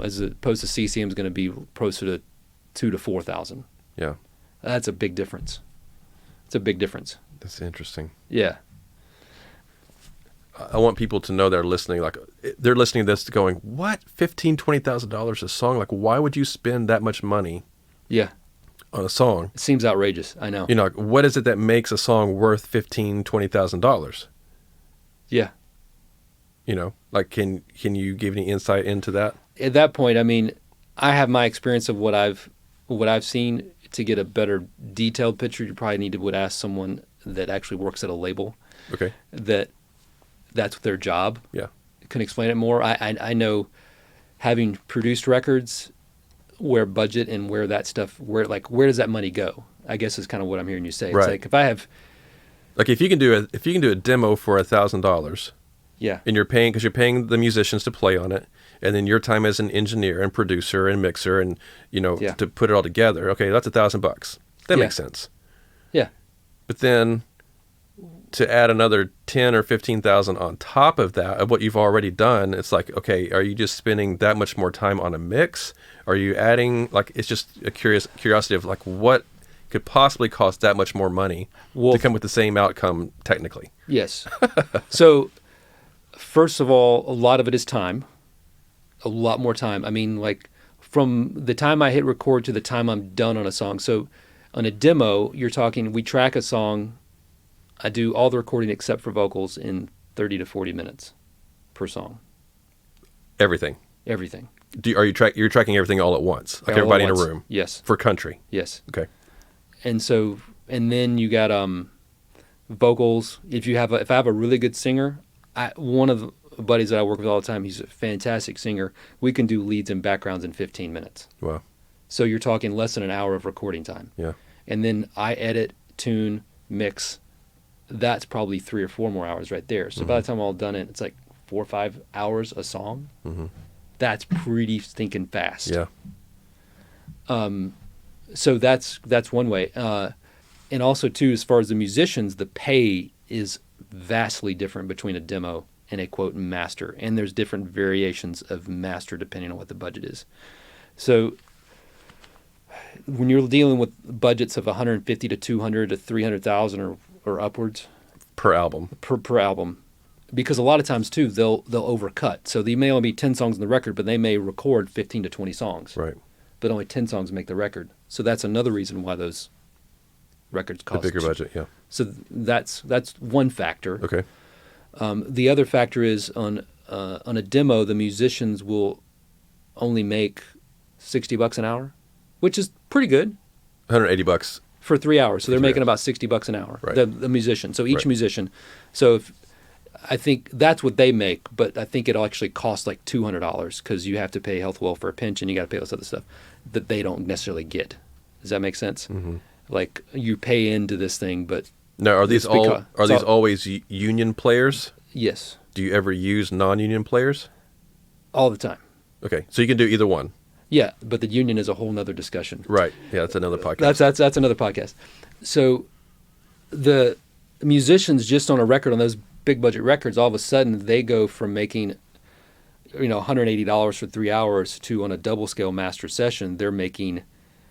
As opposed to CCM is going to be closer to $2,000 to $4,000. Yeah. That's a big difference. It's a big difference. That's interesting. Yeah. I want people to know they're listening. Like they're listening to this, going, "What? $15,000-$20,000 a song? Like, why would you spend that much money? Yeah. On a song? It seems outrageous. I know. Like, what is it that makes a song worth $15,000-$20,000? Yeah. Like, can you give any insight into that? At that point, I have my experience of what I've seen. To get a better detailed picture, you probably would ask someone that actually works at a label. Okay. That's their job. Yeah. Can explain it more. I know, having produced records, where budget and where that stuff, where does that money go? I guess is kind of what I'm hearing you say. Right. It's like if I have, like if you can do a demo for $1,000, yeah, and you're paying the musicians to play on it, and then your time as an engineer and producer and mixer and Yeah. to put it all together. Okay, that's $1,000. That Yeah. makes sense. yeah, But then to add another 10 or 15,000 on top of that of what you've already done, it's like, okay, are you just spending that much more time on a mix? Are you adding, like, it's just a curiosity of like what could possibly cost that much more money to come with the same outcome technically? yes. So, first of all, a lot of it is time. A lot more time. Like from the time I hit record to the time I'm done on a song. So on a demo, you're talking, we track a song. I do all the recording except for vocals in 30 to 40 minutes per song. Everything. Everything. You're tracking everything all at once, like All at everybody in a once. room? Yes. For country? Yes. Okay. And then you got vocals. If I have a really good singer, one of the buddies that I work with all the time, he's a fantastic singer. We can do leads and backgrounds in 15 minutes. Wow. So you're talking less than an hour of recording time. Yeah. And then I edit, tune, mix. That's probably 3 or 4 more hours right there. So by the time I'm all done, it's like 4 or 5 hours a song. Mm-hmm. That's pretty stinking fast. Yeah. So that's one way. And also too, as far as the musicians, the pay is vastly different between a demo and a quote master. And there's different variations of master depending on what the budget is. So when you're dealing with budgets of 150 to 200 to 300,000 or upwards Per album. per album, because a lot of times too they'll overcut. So they may only be 10 songs in the record, but they may record 15 to 20 songs. Right. But only 10 songs make the record. So that's another reason why those records cost The bigger budget, yeah. So that's one factor. Okay. The other factor is on a demo, the musicians will only make $60 an hour, which is pretty good. $180 for 3 hours. So they're 3 making hours. about $60 an hour. Right. The musician. So each Right. musician. So I think that's what they make, but I think it'll actually cost like $200 because you have to pay health, welfare, pension. You got to pay all this other stuff that they don't necessarily get. Does that make sense? Mm-hmm. Like you pay into this thing, but now are these it's because- are these so- always union players? yes, Do you ever use non-union players? all the time. Okay, so you can do either one. Yeah, but the union is a whole nother discussion. Right. Yeah, that's another podcast. That's another podcast. So the musicians just on a record, on those big budget records, all of a sudden they go from making $180 for 3 hours to, on a double scale master session, they're making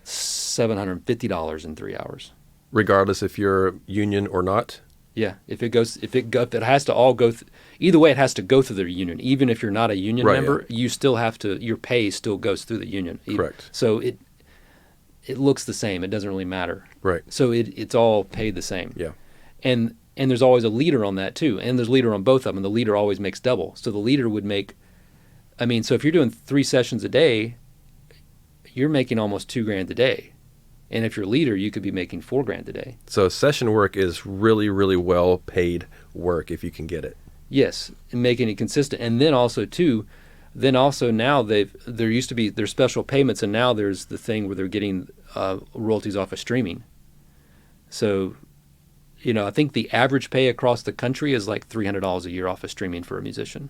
$750 in 3 hours. Regardless if you're union or not. Yeah, if it has to all go either way, it has to go through the union. Even if you're not a union Right, member, you still have to, your pay still goes through the union. Correct. So it looks the same. It doesn't really matter. Right. So it's all paid the same. Yeah. And there's always a leader on that too. And there's a leader on both of them. The leader always makes double. So the leader would make, so if you're doing 3 sessions a day, you're making almost $2,000 a day. And if you're a leader, you could be making $4,000 a day. So session work is really, really well paid work if you can get it. Yes, and making it consistent. And then also now there used to be there's special payments, and now there's the thing where they're getting royalties off of streaming. So, I think the average pay across the country is like $300 a year off of streaming for a musician.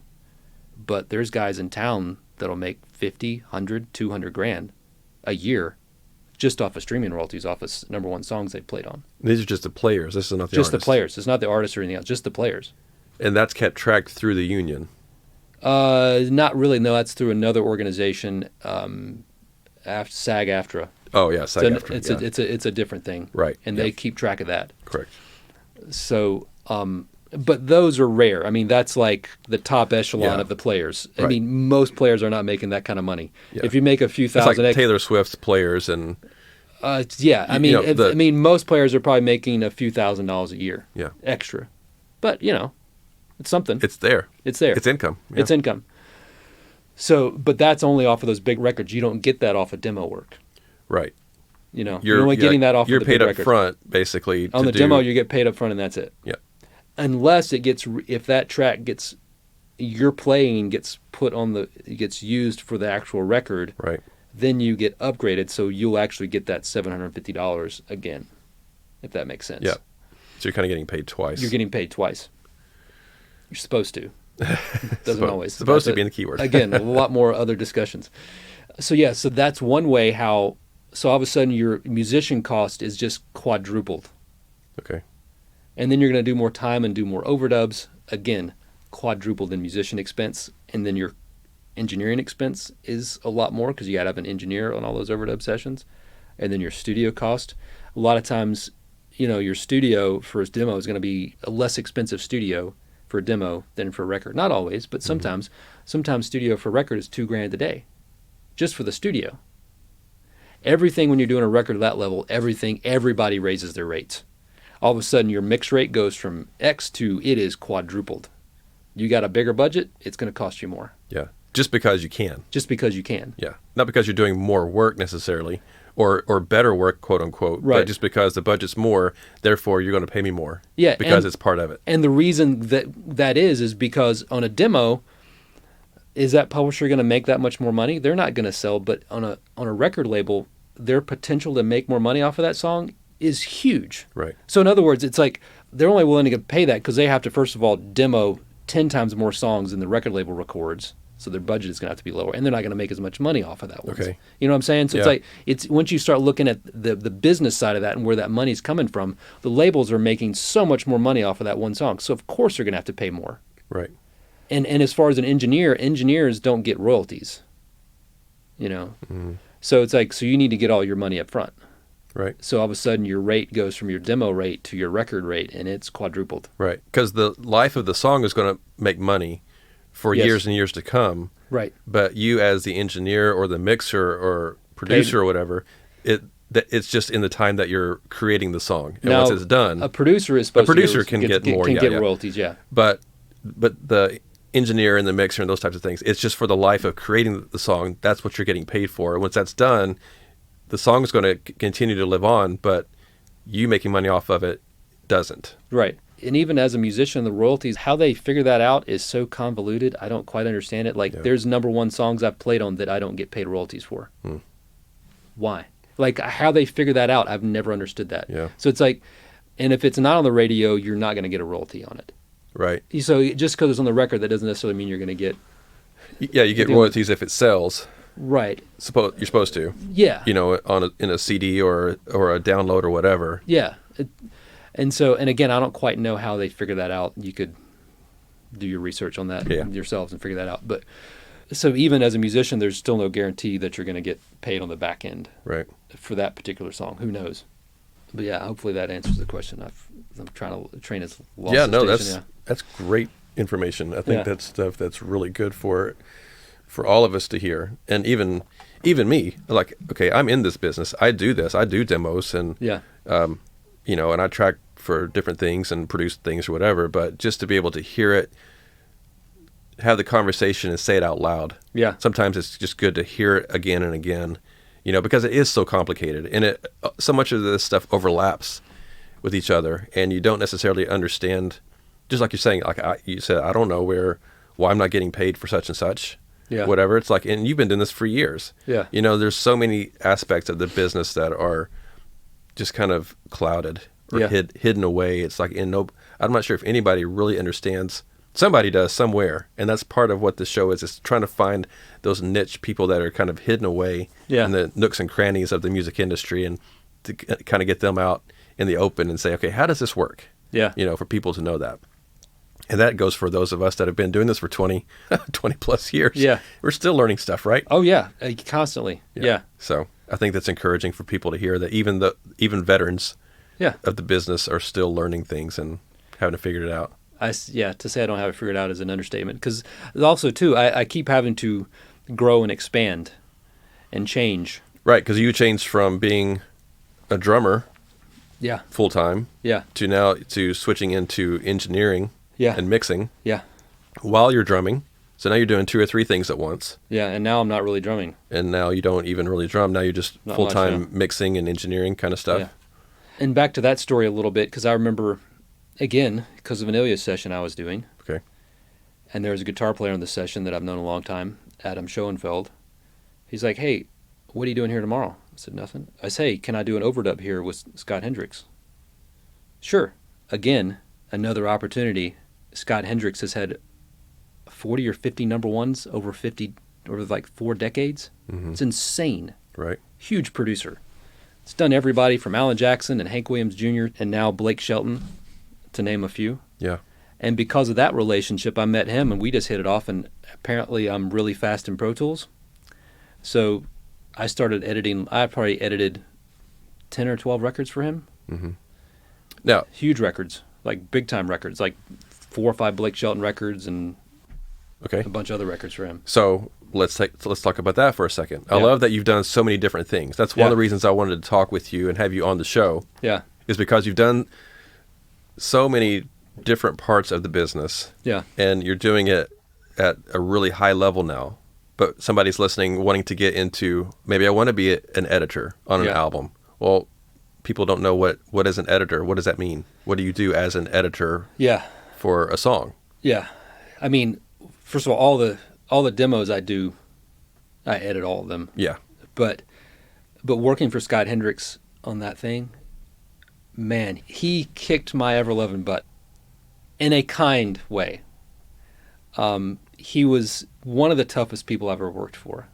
But there's guys in town that'll make $50, $100, $200,000 a year just off of streaming royalties off of number one songs they played on. These are just the players. This is not the just artists. the players. It's not the artists or anything else. Just the players. And that's kept tracked through the union. Not really. No, that's through another organization, SAG-AFTRA. Oh yeah, SAG-AFTRA. It's a different thing. Right. And they keep track of that. Correct. So, but those are rare. That's like the top echelon Yeah. of the players. Right. most players are not making that kind of money. Yeah. If you make a few It's thousand, like Taylor Swift's players and most players are probably making a few $1,000s a year. Yeah. Extra, but it's something. it's there. It's there. It's income. Yeah. It's income. So, but that's only off of those big records. You don't get that off of demo work. Right. You're only getting that off You're of the paid big up record. front, basically. On the demo, you get paid up front, and that's it. Yeah. Unless if that track your playing gets gets used for the actual record, Right. then you get upgraded, so you'll actually get that $750 again, if that makes sense. Yeah. So you're kind of getting paid twice. You're getting paid twice. You're supposed to. Doesn't always. Supposed to be the keyword. Again, a lot more other discussions. So that's one way how. So all of a sudden your musician cost is just quadrupled. Okay. And then you're going to do more time and do more overdubs. Again, quadrupled in musician expense. And then your engineering expense is a lot more because you got to have an engineer on all those overdub sessions. And then your studio cost. A lot of times, your studio for a demo is going to be a less expensive studio for a demo than for a record. Not always, but sometimes. Sometimes studio for record is $2,000 a day just for the studio. Everything when you're doing a record at that level, everybody raises their rates. All of a sudden your mix rate goes from X to it is quadrupled. You got a bigger budget, it's going to cost you more. Yeah. Just because you can. Just because you can. Yeah. Not because you're doing more work necessarily or better work, quote unquote. Right. But just because the budget's more, therefore you're going to pay me more. Yeah. Because it's part of it. And the reason that is because on a demo, is that publisher going to make that much more money? They're not going to sell, but on a record label, their potential to make more money off of that song is huge. Right. So in other words, it's like they're only willing to pay that because they have to, first of all, demo 10 times more songs than the record label records. So their budget is going to have to be lower, and they're not going to make as much money off of that one. Okay. You know what I'm saying? So Yeah. it's once you start looking at the business side of that and where that money's coming from, the labels are making so much more money off of that one song. So of course they're going to have to pay more. Right. And as far as an engineer, engineers don't get royalties. Mm-hmm. So it's like, so you need to get all your money up front. Right. So all of a sudden your rate goes from your demo rate to your record rate, and it's quadrupled. Right. Because the life of the song is going to make money for Yes. years and years to come. Right. But you as the engineer or the mixer or producer or whatever, it's just in the time that you're creating the song. And once it's done, a producer is supposed producer to can get more, get yeah. royalties, yeah. but the engineer and the mixer and those types of things. It's just for the life of creating the song. That's what you're getting paid for. And once that's done, the song is going to continue to live on, but you making money off of it doesn't. Right. And even as a musician, the royalties, how they figure that out is so convoluted. I don't quite understand it. Like, there's number one songs I've played on that I don't get paid royalties for. Why? Like, how they figure that out, I've never understood that. Yeah. So it's like, and if it's not on the radio, you're not going to get a royalty on it. Right. So just because it's on the record, that doesn't necessarily mean you're going to get... Yeah, you get royalties if it sells. Right. You're supposed to. Yeah. You know, in a CD or a download or whatever. Yeah. And again, I don't quite know how they figure that out. You could do your research on that yourselves and figure that out. But so even as a musician, there's still no guarantee that you're going to get paid on the back end. Right. For that particular song. Who knows? But yeah, hopefully that answers the question. I'm trying to train as lost. Yeah, no, that's great information. I think that's stuff that's really good for all of us to hear. And even me, like, okay, I'm in this business. I do this. I do demos and you know, and I track for different things and produce things or whatever, but just to be able to hear it, have the conversation and say it out loud. Yeah. Sometimes it's just good to hear it again and again, you know, because it is so complicated and so much of this stuff overlaps with each other and you don't necessarily understand, just like you're saying, like you said, I don't know why I'm not getting paid for such and such, whatever. It's like, and you've been doing this for years. Yeah. You know, there's so many aspects of the business that are just kind of clouded or hidden away. It's like I'm not sure if anybody really understands. Somebody does somewhere, and that's part of what the show is trying to find those niche people that are kind of hidden away in the nooks and crannies of the music industry and to kind of get them out in the open and say, okay, how does this work? Yeah. You know, for people to know that. And that goes for those of us that have been doing this for 20 plus years. Yeah. We're still learning stuff, right? Oh, yeah. Constantly. Yeah. So I think that's encouraging for people to hear that even veterans of the business are still learning things and having to figure it out. To say I don't have it figured out is an understatement. Because also, too, I keep having to grow and expand and change. Right, because you changed from being a drummer full-time to switching into engineering and mixing while you're drumming. So now you're doing 2 or 3 things at once. Yeah, and now I'm not really drumming. And now you don't even really drum. Now you're just not full-time mixing and engineering kind of stuff. Yeah. And back to that story a little bit, because I remember, again, because of an Ilya session I was doing. Okay. And there was a guitar player on the session that I've known a long time, Adam Schoenfeld. He's like, hey, what are you doing here tomorrow? I said, nothing. I say, can I do an overdub here with Scott Hendricks? Sure. Again, another opportunity. Scott Hendricks has had 40 or 50 number ones over like 4 decades. Mm-hmm. It's insane. Right. Huge producer. It's done everybody from Alan Jackson and Hank Williams Jr. and now Blake Shelton, to name a few. Yeah. And because of that relationship, I met him and we just hit it off, and apparently I'm really fast in Pro Tools. So I started editing. I probably edited 10 or 12 records for him. Mm-hmm. Now, huge records, like big time records, like 4 or 5 Blake Shelton records and a bunch of other records for him. So let's talk about that for a second. I love that you've done so many different things. That's one of the reasons I wanted to talk with you and have you on the show. Yeah, is because you've done so many different parts of the business. Yeah, and you're doing it at a really high level now. But somebody's listening, wanting to get into, maybe I want to be an editor on an album. Well, people don't know what is an editor. What does that mean? What do you do as an editor for a song? Yeah. I mean, first of all the demos I do, I edit all of them. Yeah. But working for Scott Hendricks on that thing, man, he kicked my ever-loving butt in a kind way. He was one of the toughest people I've ever worked for.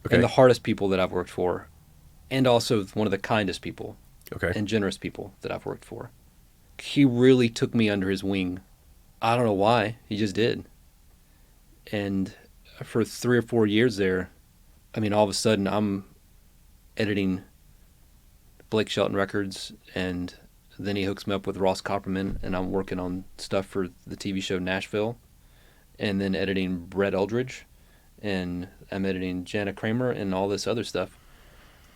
Okay. And the hardest people that I've worked for. And also one of the kindest people and generous people that I've worked for. He really took me under his wing. I don't know why. He just did. And for 3 or 4 years there, I mean, all of a sudden I'm editing Blake Shelton records, and then he hooks me up with Ross Copperman, and I'm working on stuff for the TV show Nashville. And then editing Brett Eldridge, and I'm editing Jana Kramer and all this other stuff.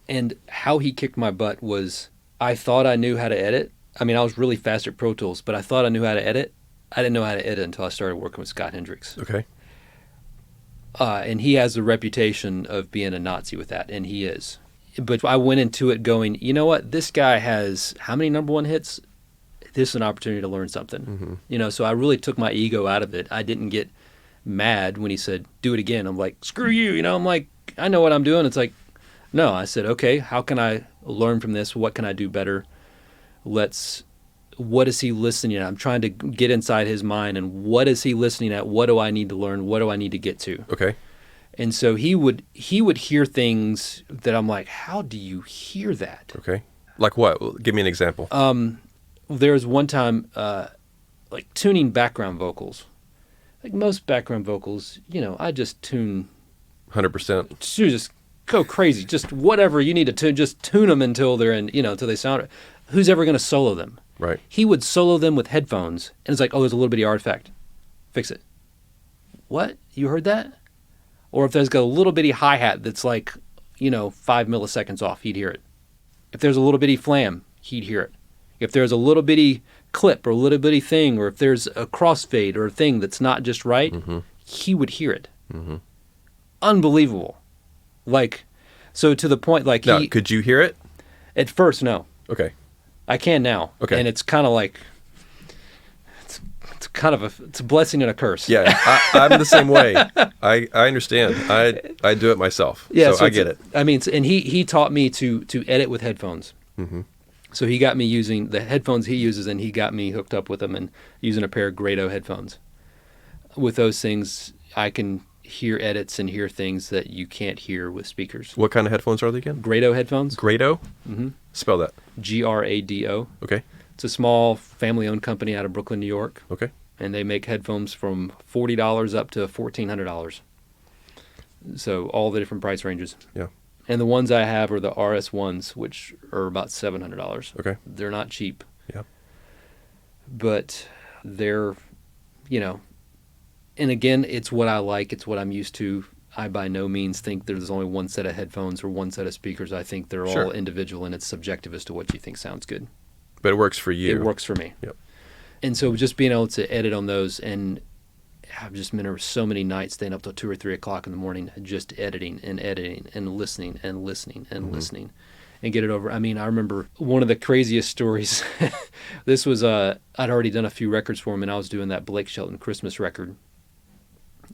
And how he kicked my butt was, I thought I knew how to edit. I mean, I was really fast at Pro Tools, but I thought I knew how to edit, I didn't know how to edit until I started working with Scott Hendricks. Okay. And he has a reputation of being a Nazi with that, and he is. But I went into it going, you know what? This guy has how many number one hits? This is an opportunity to learn something. Mm-hmm. You know, so I really took my ego out of it. I didn't get mad when he said, do it again. I'm like, screw you. You know, I'm like, I know what I'm doing. It's like, no, I said, okay, how can I learn from this? What can I do better? What is he listening at? I'm trying to get inside his mind, and what is he listening at? What do I need to learn? What do I need to get to? Okay. And so he would hear things that I'm like, how do you hear that? Okay. Like what? Give me an example. There was one time, like tuning background vocals. Like most background vocals, you know, I just tune 100%. to just go crazy. Just whatever you need to tune, just tune them until they're in, you know, until they sound. Who's ever going to solo them? Right. He would solo them with headphones, and it's like, oh, there's a little bitty artifact. Fix it. What? You heard that? Or if there's got a little bitty hi-hat that's like, you know, 5 milliseconds off, he'd hear it. If there's a little bitty flam, he'd hear it. If there's a little bitty clip or a little bitty thing, or if there's a crossfade or a thing that's not just right, Mm-hmm. he would hear it. Mm-hmm. Unbelievable. Like, so to the point, like Now, could you hear it? At first, no. Okay. I can now. Okay. And it's kind of like, it's kind of it's a blessing and a curse. Yeah, I'm the same way. I understand. I do it myself. Yeah, so I get it. I mean, and he taught me to edit with headphones. Mm-hmm. So he got me using the headphones he uses, and he got me hooked up with them and using a pair of Grado headphones. With those things, I can hear edits and hear things that you can't hear with speakers. What kind of headphones are they again? Grado headphones. Grado? Mm-hmm. Spell that. Grado. Okay. It's a small family-owned company out of Brooklyn, New York. Okay. And they make headphones from $40 up to $1,400. So all the different price ranges. Yeah. And the ones I have are the RS1s, which are about $700. Okay. They're not cheap. Yeah. But they're, you know, and again, it's what I like. It's what I'm used to. I by no means think there's only one set of headphones or one set of speakers. I think they're all individual, and it's subjective as to what you think sounds good. But it works for you. It works for me. Yep. And so just being able to edit on those, and I've just been over so many nights staying up till 2 or 3 o'clock in the morning, just editing and listening and listening and Mm-hmm. listening and get it over. I mean, I remember one of the craziest stories. This was, I'd already done a few records for him, and I was doing that Blake Shelton Christmas record.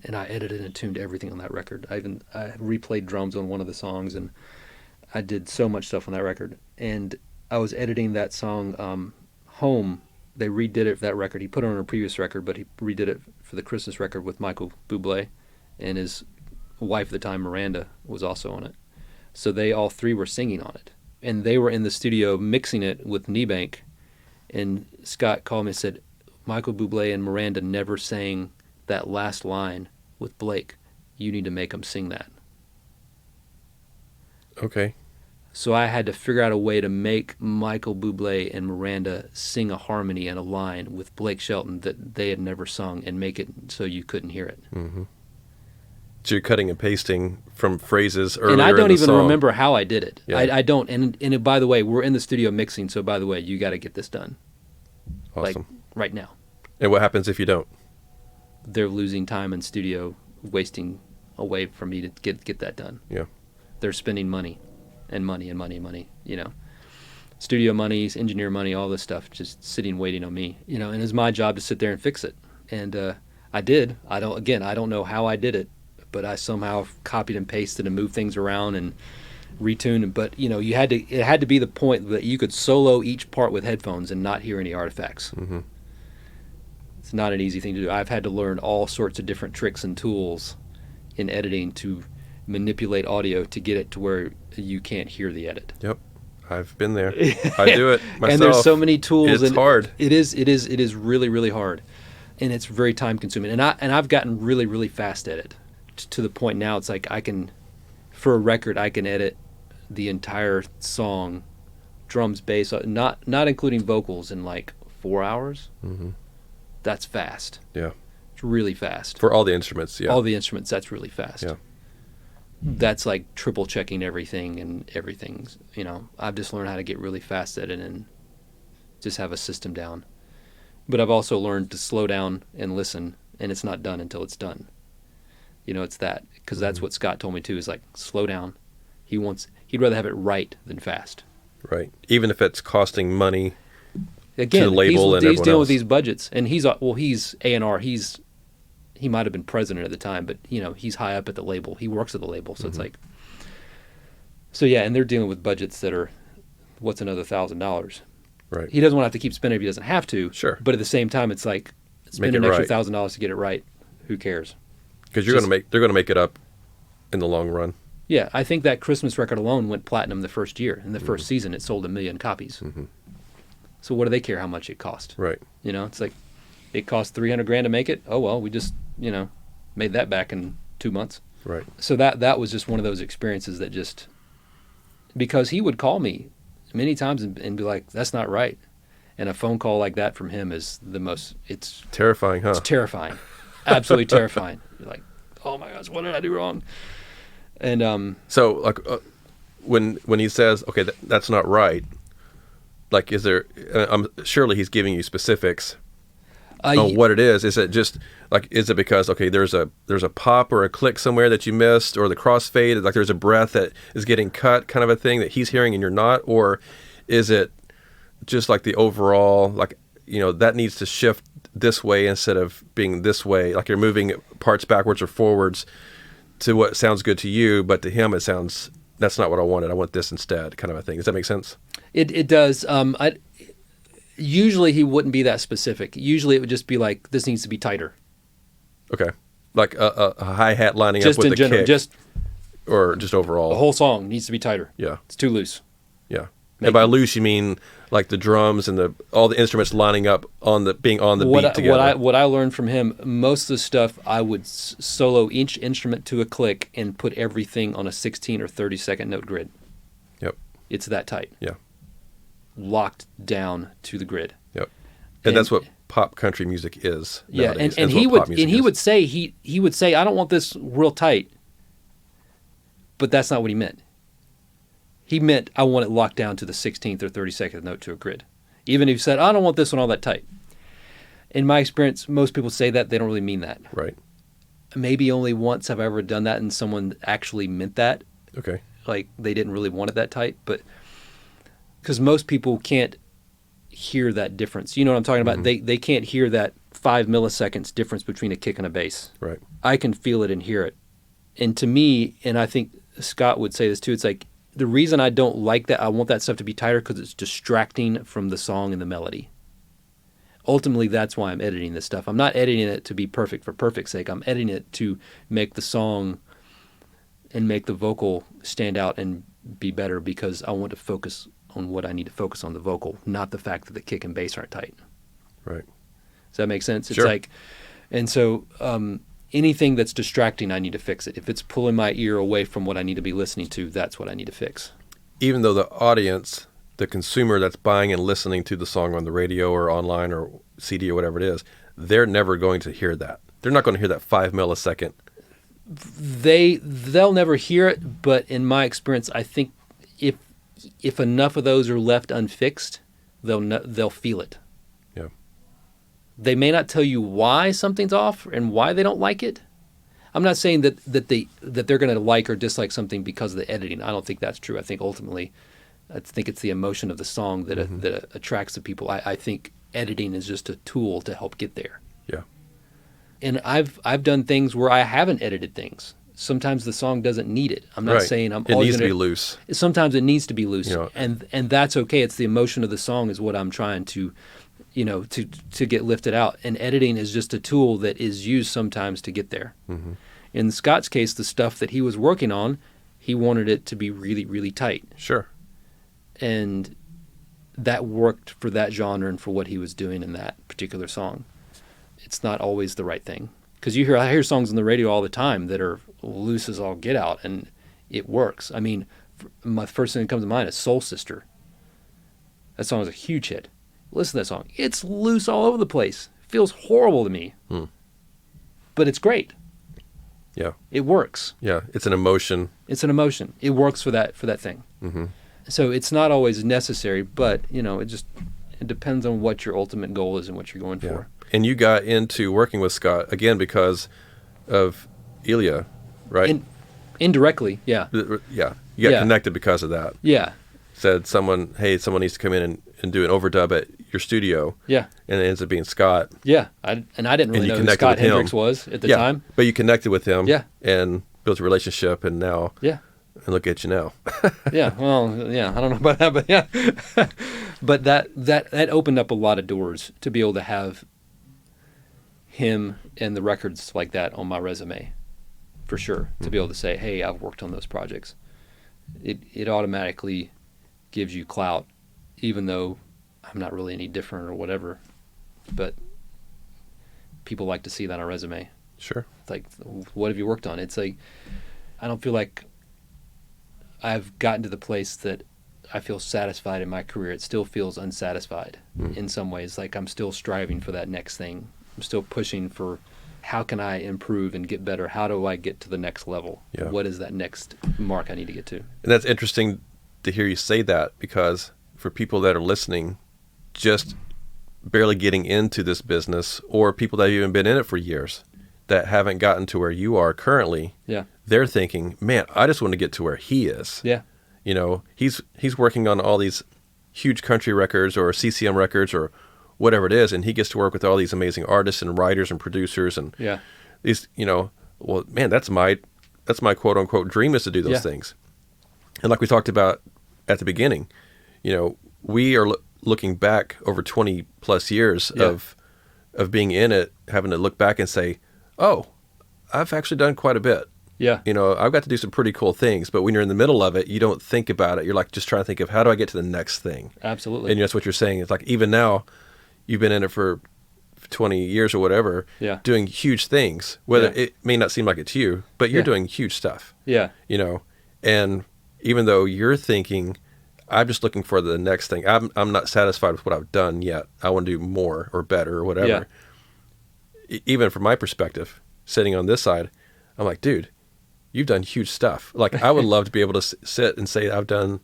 And I edited and tuned everything on that record. I replayed drums on one of the songs, and I did so much stuff on that record. And I was editing that song, Home. They redid it for that record. He put it on a previous record, but he redid it for the Christmas record with Michael Bublé, and his wife at the time, Miranda, was also on it. So they all three were singing on it. And they were in the studio mixing it with Kneebank, and Scott called me and said, Michael Bublé and Miranda never sang that last line with Blake. You need to make them sing that. Okay. So I had to figure out a way to make Michael Bublé and Miranda sing a harmony and a line with Blake Shelton that they had never sung, and make it so you couldn't hear it. Mm-hmm. So you're cutting and pasting from phrases earlier and I don't in the even song. remember how I did it. Yeah. I don't. And by the way, we're in the studio mixing, so by the way, you got to get this done. Awesome. Like right now. And what happens if you don't? They're losing time in studio, wasting away from me to get that done. Yeah. They're spending money and money and money and money, you know. Studio money, engineer money, all this stuff, just sitting waiting on me, you know, and it's my job to sit there and fix it. And I did. I don't know how I did it, but I somehow copied and pasted and moved things around and retuned. But, you know, it had to be the point that you could solo each part with headphones and not hear any artifacts. Mm-hmm. It's not an easy thing to do. I've had to learn all sorts of different tricks and tools in editing to manipulate audio to get it to where you can't hear the edit. Yep. I've been there. I do it myself. And there's so many tools. It's hard. It is really, really hard. And it's very time consuming. And I've gotten really, really fast at it to the point now it's like for a record, I can edit the entire song, drums, bass, not including vocals, in like 4 hours. Mm-hmm. That's fast. Yeah. It's really fast. For all the instruments, yeah. All the instruments, that's really fast. Yeah. That's like triple checking everything and everything's, you know, I've just learned how to get really fast at it and just have a system down. But I've also learned to slow down and listen, and it's not done until it's done. It's that, because that's what Scott told me too, is like, slow down. He'd rather have it right than fast. Right. Even if it's costing money Again, to the label and he's everyone dealing else. with these budgets, and he's A&R. He might have been president at the time, but he's high up at the label. He works at the label, so it's like, so yeah, and they're dealing with budgets that are, what's another $1,000? Right. He doesn't want to have to keep spending if he doesn't have to. Sure. But at the same time, it's like, spend an extra $1,000 to get it right. Who cares? Because they're going to make it up in the long run. Yeah, I think that Christmas record alone went platinum the first year. In the first season, it sold 1 million copies. So what do they care how much it cost? Right. It's like, it cost $300,000 to make it. Oh well, we just made that back in 2 months. Right. So that was just one of those experiences that just, because he would call me many times and be like, "That's not right," and a phone call like that from him is the most. It's terrifying, huh? It's terrifying, absolutely terrifying. You're like, "Oh my gosh, what did I do wrong?" And so like when he says, "Okay, that's not right," like, is there? Surely he's giving you specifics on what it is. Is it just like, is it because, okay, there's a pop or a click somewhere that you missed, or the crossfade, like there's a breath that is getting cut, kind of a thing that he's hearing and you're not, or is it just like the overall, like, that needs to shift this way instead of being this way, like you're moving parts backwards or forwards to what sounds good to you, but to him it sounds, that's not what I wanted. I want this instead, kind of a thing. Does that make sense? It does. Usually he wouldn't be that specific. Usually it would just be like, this needs to be tighter. Okay. Like a hi-hat lining just up with in the general, kick. Or just overall? The whole song needs to be tighter. Yeah. It's too loose. Yeah. And by loose, you mean like the drums and all the instruments lining up being on the beat together. What I learned from him, most of the stuff I would solo each instrument to a click and put everything on a 16 or 30-second note grid. Yep. It's that tight. Yeah. Locked down to the grid. Yep. And that's what pop country music is nowadays. Yeah, and he would say, I don't want this real tight. But that's not what he meant. He meant, I want it locked down to the 16th or 32nd note to a grid. Even if he said, I don't want this one all that tight. In my experience, most people say that, they don't really mean that. Right. Maybe only once have I ever done that and someone actually meant that. Okay. Like they didn't really want it that tight, but because most people can't hear that difference. You know what I'm talking about? They can't hear that 5 milliseconds difference between a kick and a bass. Right. I can feel it and hear it. And to me, and I think Scott would say this too, it's like, the reason I don't like that, I want that stuff to be tighter because it's distracting from the song and the melody. Ultimately, that's why I'm editing this stuff. I'm not editing it to be perfect for perfect's sake. I'm editing it to make the song and make the vocal stand out and be better because I want to focus on what I need to focus on, the vocal, not the fact that the kick and bass aren't tight. Right. Does that make sense? Sure. It's like, and so anything that's distracting, I need to fix it. If it's pulling my ear away from what I need to be listening to, that's what I need to fix. Even though the audience, the consumer that's buying and listening to the song on the radio or online or CD or whatever it is, they're never going to hear that. They're not going to hear that 5 millisecond. They'll never hear it, but in my experience, I think if enough of those are left unfixed, they'll feel it. Yeah. They may not tell you why something's off and why they don't like it. I'm not saying that they're going to like or dislike something because of the editing. I don't think that's true. I think ultimately, it's the emotion of the song that attracts the people. I think editing is just a tool to help get there. Yeah. And I've done things where I haven't edited things. Sometimes the song doesn't need it. I'm not saying I'm always needs to be loose. Sometimes it needs to be loose, you know, and that's okay. It's the emotion of the song is what I'm trying to, to get lifted out. And editing is just a tool that is used sometimes to get there. Mm-hmm. In Scott's case, the stuff that he was working on, he wanted it to be really, really tight. Sure. And that worked for that genre and for what he was doing in that particular song. It's not always the right thing. Because I hear songs on the radio all the time that are loose as all get out, and it works. I mean, my first thing that comes to mind is Soul Sister. That song is a huge hit. Listen to that song. It's loose all over the place. It feels horrible to me. But it's great. Yeah. It works. Yeah, it's an emotion. It's an emotion. It works for that thing. Mm-hmm. So it's not always necessary, but, It depends on what your ultimate goal is and what you're going for. And you got into working with Scott, again, because of Ilya, right? Indirectly, yeah. Yeah. You got connected because of that. Yeah. Said someone needs to come in and do an overdub at your studio. Yeah. And it ends up being Scott. Yeah. I didn't really know who Scott Hendricks was at the time. But you connected with him. Yeah. And built a relationship, and now. Yeah. And look at you now. Yeah. Well, yeah. I don't know about that, but yeah. But that opened up a lot of doors to be able to have him and the records like that on my resume, for sure. To be able to say, hey, I've worked on those projects. It automatically gives you clout, even though I'm not really any different or whatever. But people like to see that on a resume. Sure. It's like, what have you worked on? It's like, I don't feel like I've gotten to the place that I feel satisfied in my career. It still feels unsatisfied in some ways. Like I'm still striving for that next thing. I'm still pushing for how can I improve and get better? How do I get to the next level? Yeah. What is that next mark I need to get to? And that's interesting to hear you say that, because for people that are listening, just barely getting into this business, or people that have even been in it for years that haven't gotten to where you are currently, they're thinking, man, I just want to get to where he is. Yeah. You know, he's working on all these huge country records or CCM records or whatever it is, and he gets to work with all these amazing artists and writers and producers and these, well, man, that's my quote unquote dream, is to do those things. And like we talked about at the beginning, we are looking back over 20 plus years of being in it, having to look back and say, oh, I've actually done quite a bit. Yeah. I've got to do some pretty cool things, but when you're in the middle of it, you don't think about it. You're like just trying to think of, how do I get to the next thing? Absolutely. And that's what you're saying. It's like, even now, you've been in it for 20 years or whatever, doing huge things, whether it may not seem like it to you, but you're doing huge stuff. Yeah. And even though you're thinking, I'm just looking for the next thing, I'm not satisfied with what I've done yet. I want to do more or better or whatever. Even from my perspective, sitting on this side, I'm like, dude, you've done huge stuff. Like, I would love to be able to sit and say I've done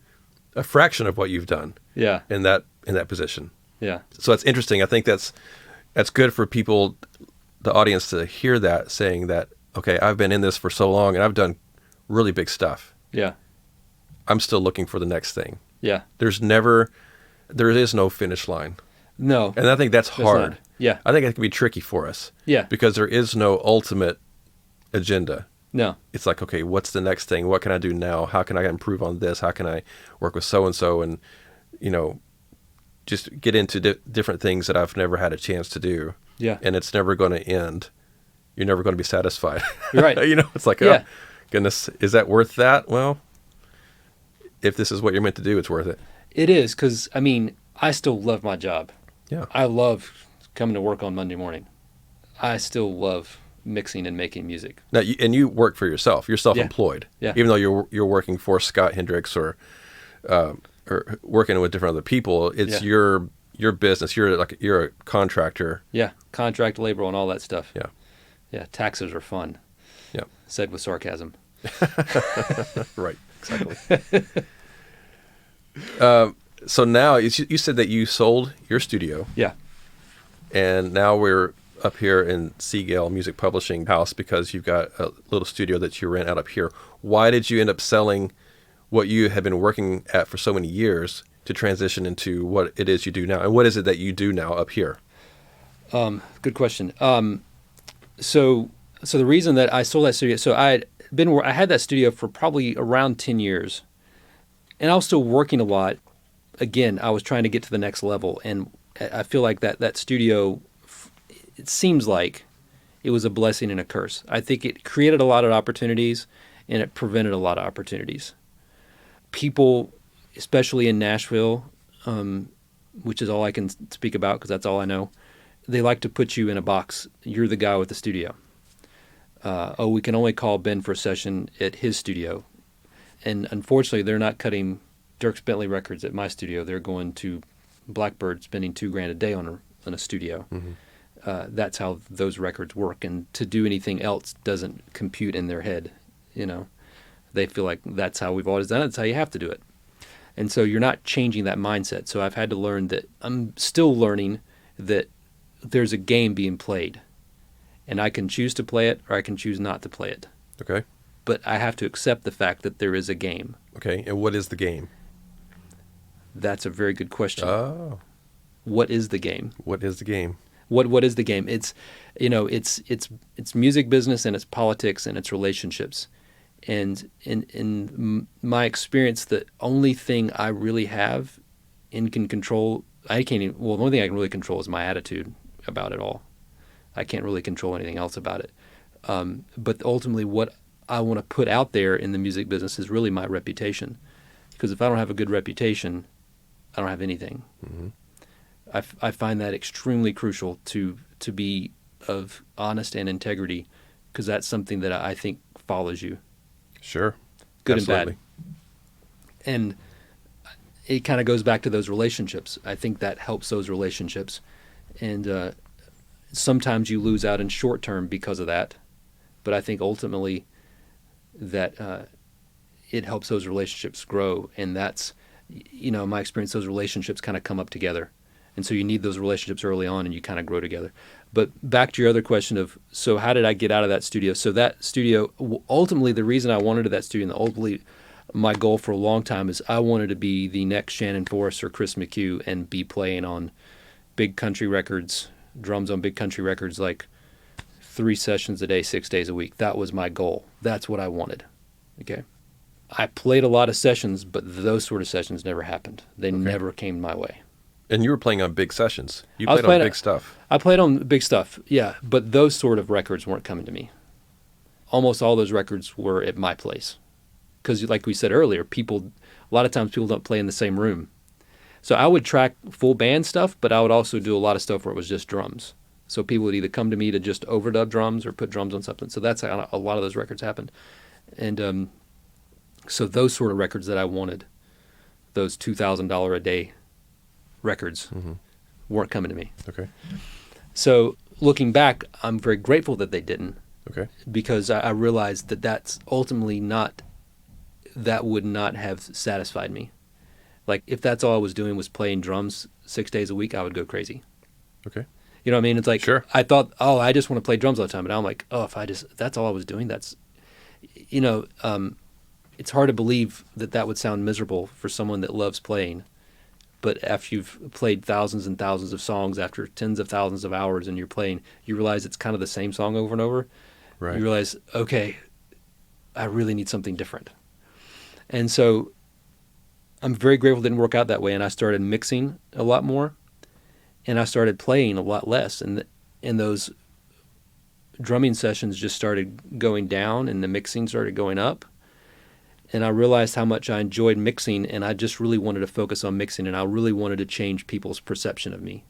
a fraction of what you've done. Yeah. In that position. Yeah. So that's interesting. I think that's good for people, the audience, to hear that, saying that, okay, I've been in this for so long and I've done really big stuff. Yeah. I'm still looking for the next thing. Yeah. There is no finish line. No. And I think that's hard. Not. Yeah. I think it can be tricky for us. Yeah. Because there is no ultimate agenda. No. It's like, okay, what's the next thing? What can I do now? How can I improve on this? How can I work with so-and-so? And, just get into different things that I've never had a chance to do. Yeah. And it's never going to end. You're never going to be satisfied. You're right. It's like, oh, goodness, is that worth that? Well, if this is what you're meant to do, it's worth it. It is, because, I still love my job. Yeah. I love coming to work on Monday morning. I still love mixing and making music. Now, you work for yourself. You're self-employed. Yeah. Even though you're working for Scott Hendricks or working with different other people, it's your business. You're a contractor. Yeah, contract labor and all that stuff. Yeah. Yeah, taxes are fun. Yeah. Said with sarcasm. Right, exactly. So now, you said that you sold your studio. Yeah. And now we're up here in Seagale Music Publishing House because you've got a little studio that you rent out up here. Why did you end up selling what you have been working at for so many years to transition into what it is you do now? And what is it that you do now up here? Good question. So the reason that I sold that studio, so I had that studio for probably around 10 years, and I was still working a lot. Again, I was trying to get to the next level, and I feel like that studio, it seems like it was a blessing and a curse. I think it created a lot of opportunities, and it prevented a lot of opportunities. People, especially in Nashville, which is all I can speak about because that's all I know, they like to put you in a box. You're the guy with the studio. We can only call Ben for a session at his studio. And unfortunately, they're not cutting Dierks Bentley records at my studio. They're going to Blackbird, spending $2,000 a day on a studio. Mm-hmm. That's how those records work. And to do anything else doesn't compute in their head. They feel like that's how we've always done it. That's how you have to do it. And so you're not changing that mindset. So I've had to learn that I'm still learning that there's a game being played. And I can choose to play it or I can choose not to play it. Okay. But I have to accept the fact that there is a game. Okay. And what is the game? That's a very good question. Oh. What is the game? What is the game? What is the game? It's it's music business and it's politics and it's relationships. And in my experience, the only thing I really have and can control, the only thing I can really control is my attitude about it all. I can't really control anything else about it. But ultimately, what I want to put out there in the music business is really my reputation. Because if I don't have a good reputation, I don't have anything. Mm-hmm. I find that extremely crucial to be of honest and integrity, because that's something that I think follows you. Sure. Good Absolutely. And bad. And it kind of goes back to those relationships. I think that helps those relationships. And sometimes you lose out in short term because of that. But I think ultimately that it helps those relationships grow. And that's, in my experience, those relationships kind of come up together. And so you need those relationships early on and you kind of grow together. But back to your other question of, so how did I get out of that studio? So that studio, ultimately the reason I wanted that studio, and ultimately my goal for a long time is I wanted to be the next Shannon Forrest or Chris McHugh and be playing on big country records, drums on big country records, like 3 sessions a day, 6 days a week. That was my goal. That's what I wanted. Okay. I played a lot of sessions, but those sort of sessions never happened. They never came my way. And you were playing on big sessions. You played on big stuff. I played on big stuff, yeah. But those sort of records weren't coming to me. Almost all those records were at my place. Because like we said earlier, a lot of times people don't play in the same room. So I would track full band stuff, but I would also do a lot of stuff where it was just drums. So people would either come to me to just overdub drums or put drums on something. So that's how a lot of those records happened. And so those sort of records that I wanted, those $2,000 a day records, weren't coming to me. Okay. So looking back, I'm very grateful that they didn't. Okay. Because I realized that that's ultimately that would not have satisfied me. Like if that's all I was doing was playing drums 6 days a week, I would go crazy. Okay. You know what I mean? It's like, sure. I thought, I just want to play drums all the time. And I'm like, if that's all I was doing, that's, it's hard to believe that would sound miserable for someone that loves playing. But after you've played thousands and thousands of songs, after tens of thousands of hours and you're playing, you realize it's kind of the same song over and over. Right. You realize, okay, I really need something different. And so I'm very grateful it didn't work out that way. And I started mixing a lot more. And I started playing a lot less. And those drumming sessions just started going down and the mixing started going up. And I realized how much I enjoyed mixing, and I just really wanted to focus on mixing, and I really wanted to change people's perception of me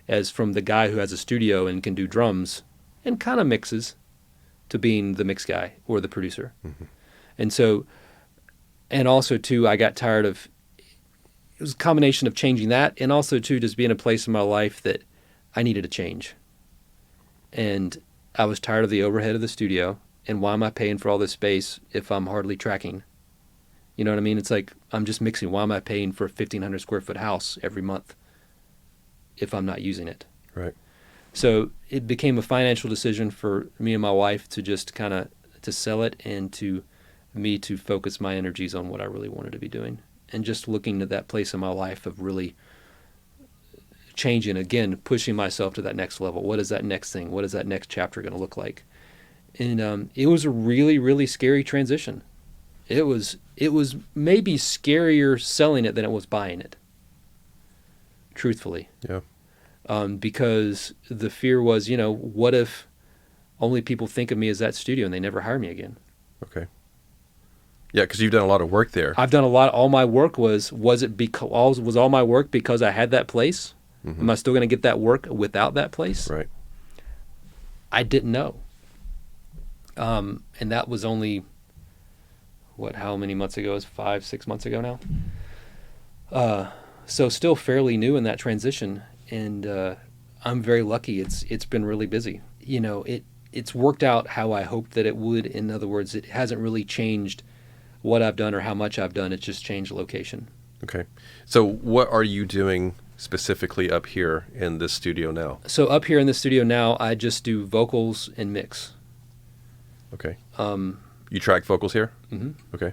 as from the guy who has a studio and can do drums and kind of mixes to being the mix guy or the producer. Mm-hmm. And so, and also too, I got tired of, it was a combination of changing that and also too, just being a place in my life that I needed to change. And I was tired of the overhead of the studio, and why am I paying for all this space if I'm hardly tracking? You know what I mean? It's like, I'm just mixing. Why am I paying for a 1,500 square foot house every month if I'm not using it? Right. So it became a financial decision for me and my wife to just kind of to sell it, and to me to focus my energies on what I really wanted to be doing. And just looking at that place in my life of really changing, again, pushing myself to that next level. What is that next thing? What is that next chapter going to look like? And it was a really, really scary transition. It was maybe scarier selling it than it was buying it, truthfully. Yeah. Because the fear was, what if only people think of me as that studio and they never hire me again? Okay. Yeah, because you've done a lot of work there. I've done a lot. All my work was all my work because I had that place? Mm-hmm. Am I still going to get that work without that place? Right. I didn't know. And that was only... how many months ago? It was 5-6 months ago now. So still fairly new in that transition, and I'm very lucky. It's been really busy. It's worked out how I hoped that it would. In other words, it hasn't really changed what I've done or how much I've done. It's just changed location. Okay. So what are you doing specifically up here in this studio now? So up here in the studio now, I just do vocals and mix. Okay. You track vocals here? Mm-hmm. Okay.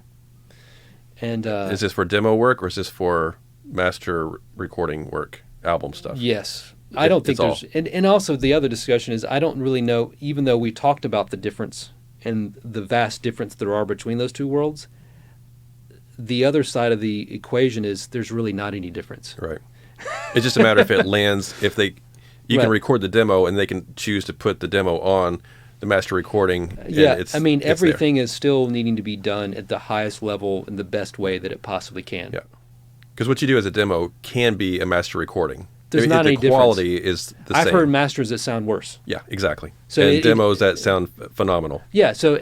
And is this for demo work or is this for master recording work, album stuff? Yes. I don't think there's... And also the other discussion is I don't really know, even though we talked about the difference and the vast difference there are between those two worlds, the other side of the equation is there's really not any difference. Right. It's just a matter if it lands, you can record the demo and they can choose to put the demo on the master recording. Yeah, I mean, everything is still needing to be done at the highest level in the best way that it possibly can. Yeah. Because what you do as a demo can be a master recording. There's not any difference. The quality is the same. I've heard masters that sound worse. Yeah, exactly. So demos that sound phenomenal. Yeah. So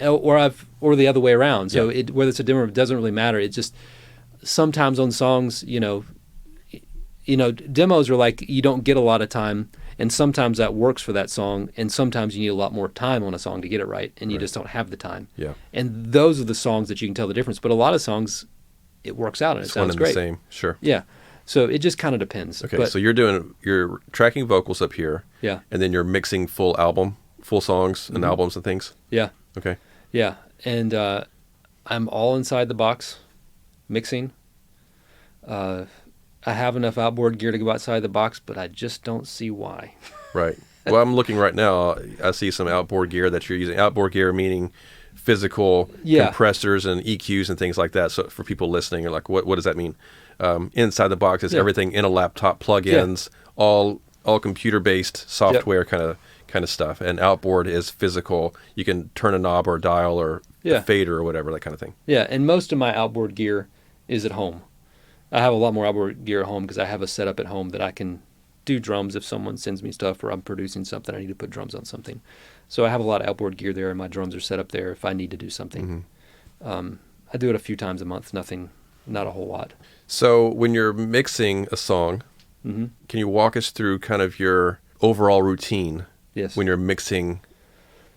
or the other way around. So whether it's a demo, it doesn't really matter. It just sometimes on songs, demos are like you don't get a lot of time, and sometimes that works for that song, and sometimes you need a lot more time on a song to get it right, and you just don't have the time. Yeah. And those are the songs that you can tell the difference. But a lot of songs, it works out and it sounds great. One and the same, sure. Yeah. So it just kind of depends. Okay, so you're tracking vocals up here. Yeah. And then you're mixing full songs and albums and things. Yeah. Okay. Yeah, and I'm all inside the box, mixing. I have enough outboard gear to go outside the box, but I just don't see why. Right. Well, I'm looking right now. I see some outboard gear that you're using. Outboard gear meaning physical compressors and EQs and things like that. So for people listening, you're like, what does that mean? Inside the box is everything in a laptop, plugins, all computer-based software kind of stuff. And outboard is physical. You can turn a knob or a dial or a fader or whatever, that kind of thing. Yeah, and most of my outboard gear is at home. I have a lot more outboard gear at home because I have a setup at home that I can do drums if someone sends me stuff or I'm producing something, I need to put drums on something. So I have a lot of outboard gear there and my drums are set up there if I need to do something. Mm-hmm. I do it a few times a month, not a whole lot. So when you're mixing a song, can you walk us through kind of your overall routine when you're mixing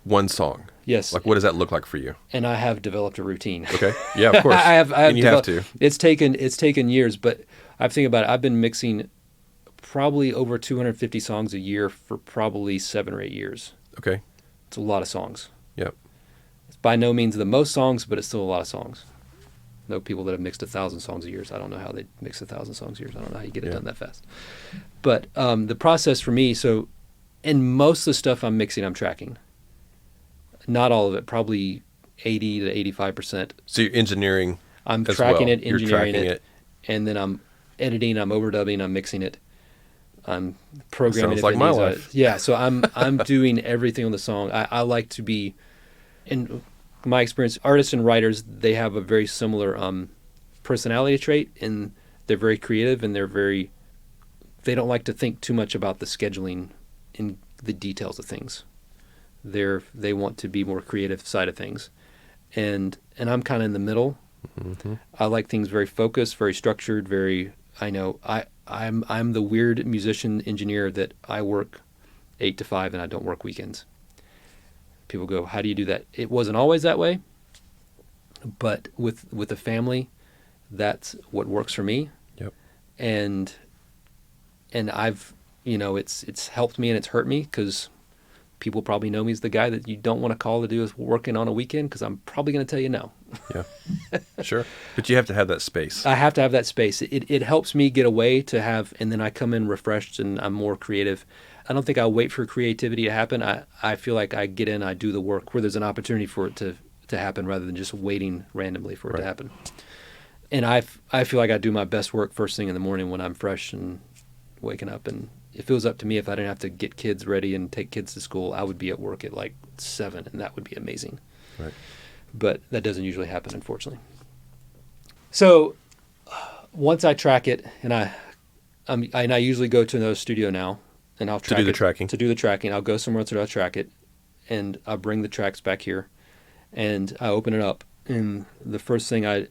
one song? Yes. Like, what does that look like for you? And I have developed a routine. Okay. Yeah, of course. I have and you have to. It's taken years, but I think about it. I've been mixing probably over 250 songs a year for probably 7 or 8 years. Okay. It's a lot of songs. Yep. It's by no means the most songs, but it's still a lot of songs. I know people that have mixed 1,000 songs a year. So I don't know how they mix 1,000 songs a year. I don't know how you get it done that fast. But the process for me, and most of the stuff I'm mixing, I'm tracking. Not all of it, probably 80 to 85%. So you're engineering. I'm tracking it, engineering it, and then I'm editing, I'm overdubbing, I'm mixing it, I'm programming it. Sounds like my life. Yeah, so I'm doing everything on the song. I like to be, in my experience, artists and writers, they have a very similar personality trait, and they're very creative, and they don't like to think too much about the scheduling in the details of things. They want to be more creative side of things, and I'm kind of in the middle. Mm-hmm. I like things very focused, very structured, I'm the weird musician engineer that I work 8 to 5 and I don't work weekends. People go, how do you do that? It wasn't always that way, but with a family, that's what works for me. Yep. And I've it's helped me and it's hurt me because people probably know me as the guy that you don't want to call to do is working on a weekend because I'm probably going to tell you no. Yeah, sure. But you have to have that space. I have to have that space. It helps me get away to have, and then I come in refreshed and I'm more creative. I don't think I wait for creativity to happen. I feel like I get in, I do the work where there's an opportunity for it to happen rather than just waiting randomly for it to happen. And I feel like I do my best work first thing in the morning when I'm fresh and waking up. And if it was up to me, if I didn't have to get kids ready and take kids to school, I would be at work at like 7, and that would be amazing. Right. But that doesn't usually happen, unfortunately. So once I track it, and I usually go to another studio now, and I'll track to do the tracking. I'll go somewhere else to track it, and I'll bring the tracks back here, and I open it up, and the first thing So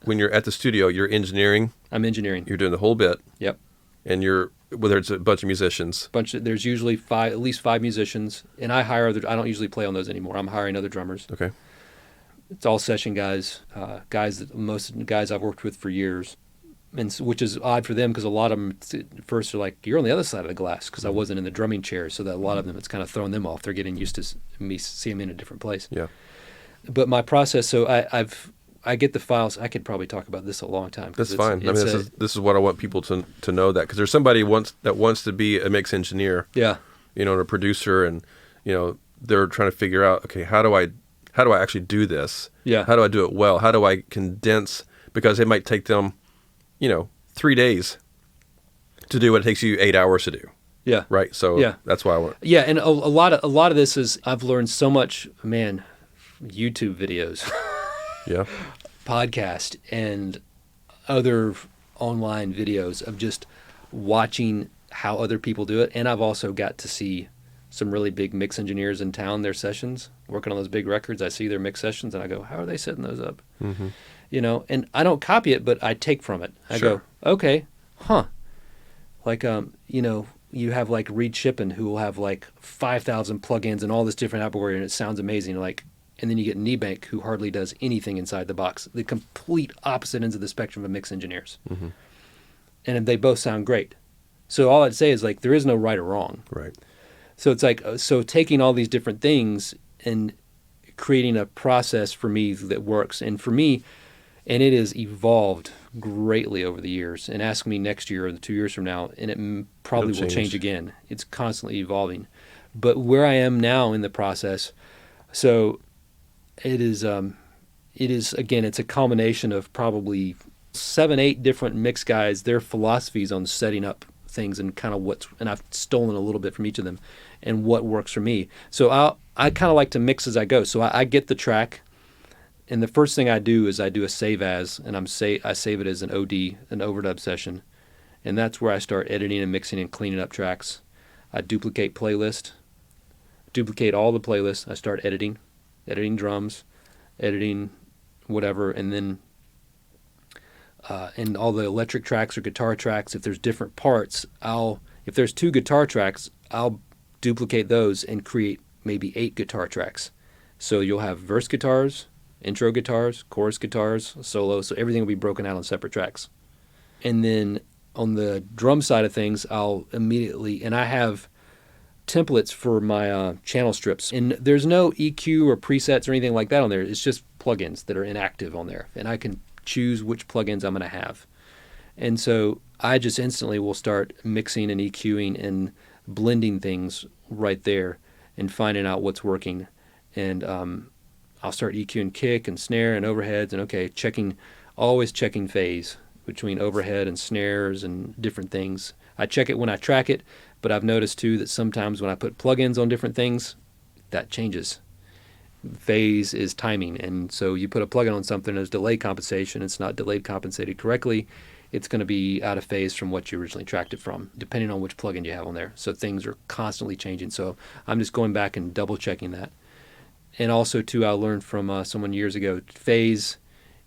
when you're at the studio, you're engineering. I'm engineering. You're doing the whole bit. Yep. And whether it's a bunch of musicians. There's usually at least 5 musicians, and I don't usually play on those anymore. I'm hiring other drummers. Okay. It's all session guys, most guys I've worked with for years, and which is odd for them because a lot of them at first are like, "You're on the other side of the glass," because I wasn't in the drumming chair, so that a lot of them it's kind of thrown them off. They're getting used to me seeing them in a different place. Yeah. But my process, so I get the files. I could probably talk about this a long time. That's fine. I mean, this is what I want people to know, that because there's somebody that wants to be a mix engineer. Yeah. And a producer, and they're trying to figure out, okay, how do I actually do this? Yeah. How do I do it well? How do I condense, because it might take them 3 days to do what it takes you 8 hours to do. Yeah. Right. So yeah. That's why I want. Yeah, and a lot of this is I've learned so much. Man, YouTube videos, Yeah. podcast, and other online videos of just watching how other people do it. And I've also got to see some really big mix engineers in town, their sessions, working on those big records. I see their mix sessions and I go, how are they setting those up? Mm-hmm. And I don't copy it, but I take from it. I Sure. go, okay, huh. Like, you have like Reed Shippen who will have like 5,000 plugins and all this different hardware and it sounds amazing. And then you get Kneebank who hardly does anything inside the box. The complete opposite ends of the spectrum of mix engineers. Mm-hmm. And they both sound great. So all I'd say is like, there is no right or wrong. Right. So it's like, taking all these different things and creating a process for me that works. And for me, and it has evolved greatly over the years. And ask me next year or 2 years from now, and it probably will change again. It's constantly evolving. But where I am now in the process, so it is again, it's a combination of probably 7-8 different mix guys, their philosophies on setting up things and kind of and I've stolen a little bit from each of them and what works for me. So I kind of like to mix as I go. So I get the track, and the first thing I do is I do a save as, and I save it as an OD, an overdub session, and that's where I start editing and mixing and cleaning up tracks. I duplicate all the playlists. I start editing drums, editing whatever, and then and all the electric tracks or guitar tracks, if there's different parts, if there's 2 guitar tracks, I'll duplicate those and create maybe 8 guitar tracks. So you'll have verse guitars, intro guitars, chorus guitars, solo, so everything will be broken out on separate tracks. And then on the drum side of things, I'll immediately, and I have templates for my channel strips, and there's no EQ or presets or anything like that on there. It's just plugins that are inactive on there, and I can choose which plugins I'm going to have. And so I just instantly will start mixing and EQing and blending things right there and finding out what's working. And I'll start EQing kick and snare and overheads, and always checking phase between overhead and snares and different things. I check it when I track it, but I've noticed too that sometimes when I put plugins on different things, that changes. Phase is timing, and so you put a plugin on something as delay compensation, it's not delayed compensated correctly, it's going to be out of phase from what you originally tracked it from, depending on which plugin you have on there. So things are constantly changing, so I'm just going back and double checking that. And also too, I learned from someone years ago, phase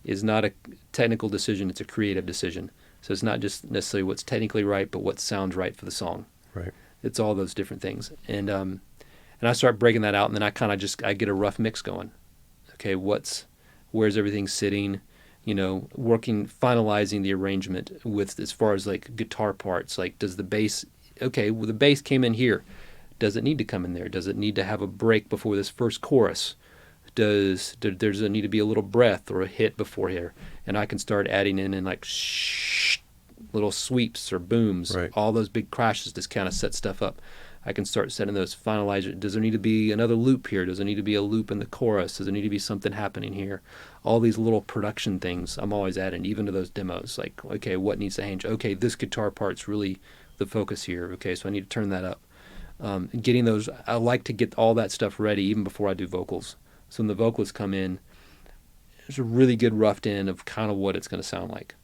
is not a technical decision, it's a creative decision. So it's not just necessarily what's technically right, but what sounds right for the song. Right. It's all those different things. And I start breaking that out, and then I get a rough mix going. Okay, where's everything sitting? Finalizing the arrangement with as far as like guitar parts. Like, does the bass? Okay, well, the bass came in here. Does it need to come in there? Does it need to have a break before this first chorus? Does there need to be a little breath or a hit before here? And I can start adding in like shh, little sweeps or booms. Right. All those big crashes just kind of set stuff up. I can start setting those finalizer. Does there need to be another loop here? Does there need to be a loop in the chorus? Does there need to be something happening here? All these little production things I'm always adding, even to those demos. Like, okay, what needs to change? Okay, this guitar part's really the focus here. Okay, so I need to turn that up. Getting those, I like to get all that stuff ready even before I do vocals. So when the vocals come in, there's a really good roughed in of kind of what it's going to sound like.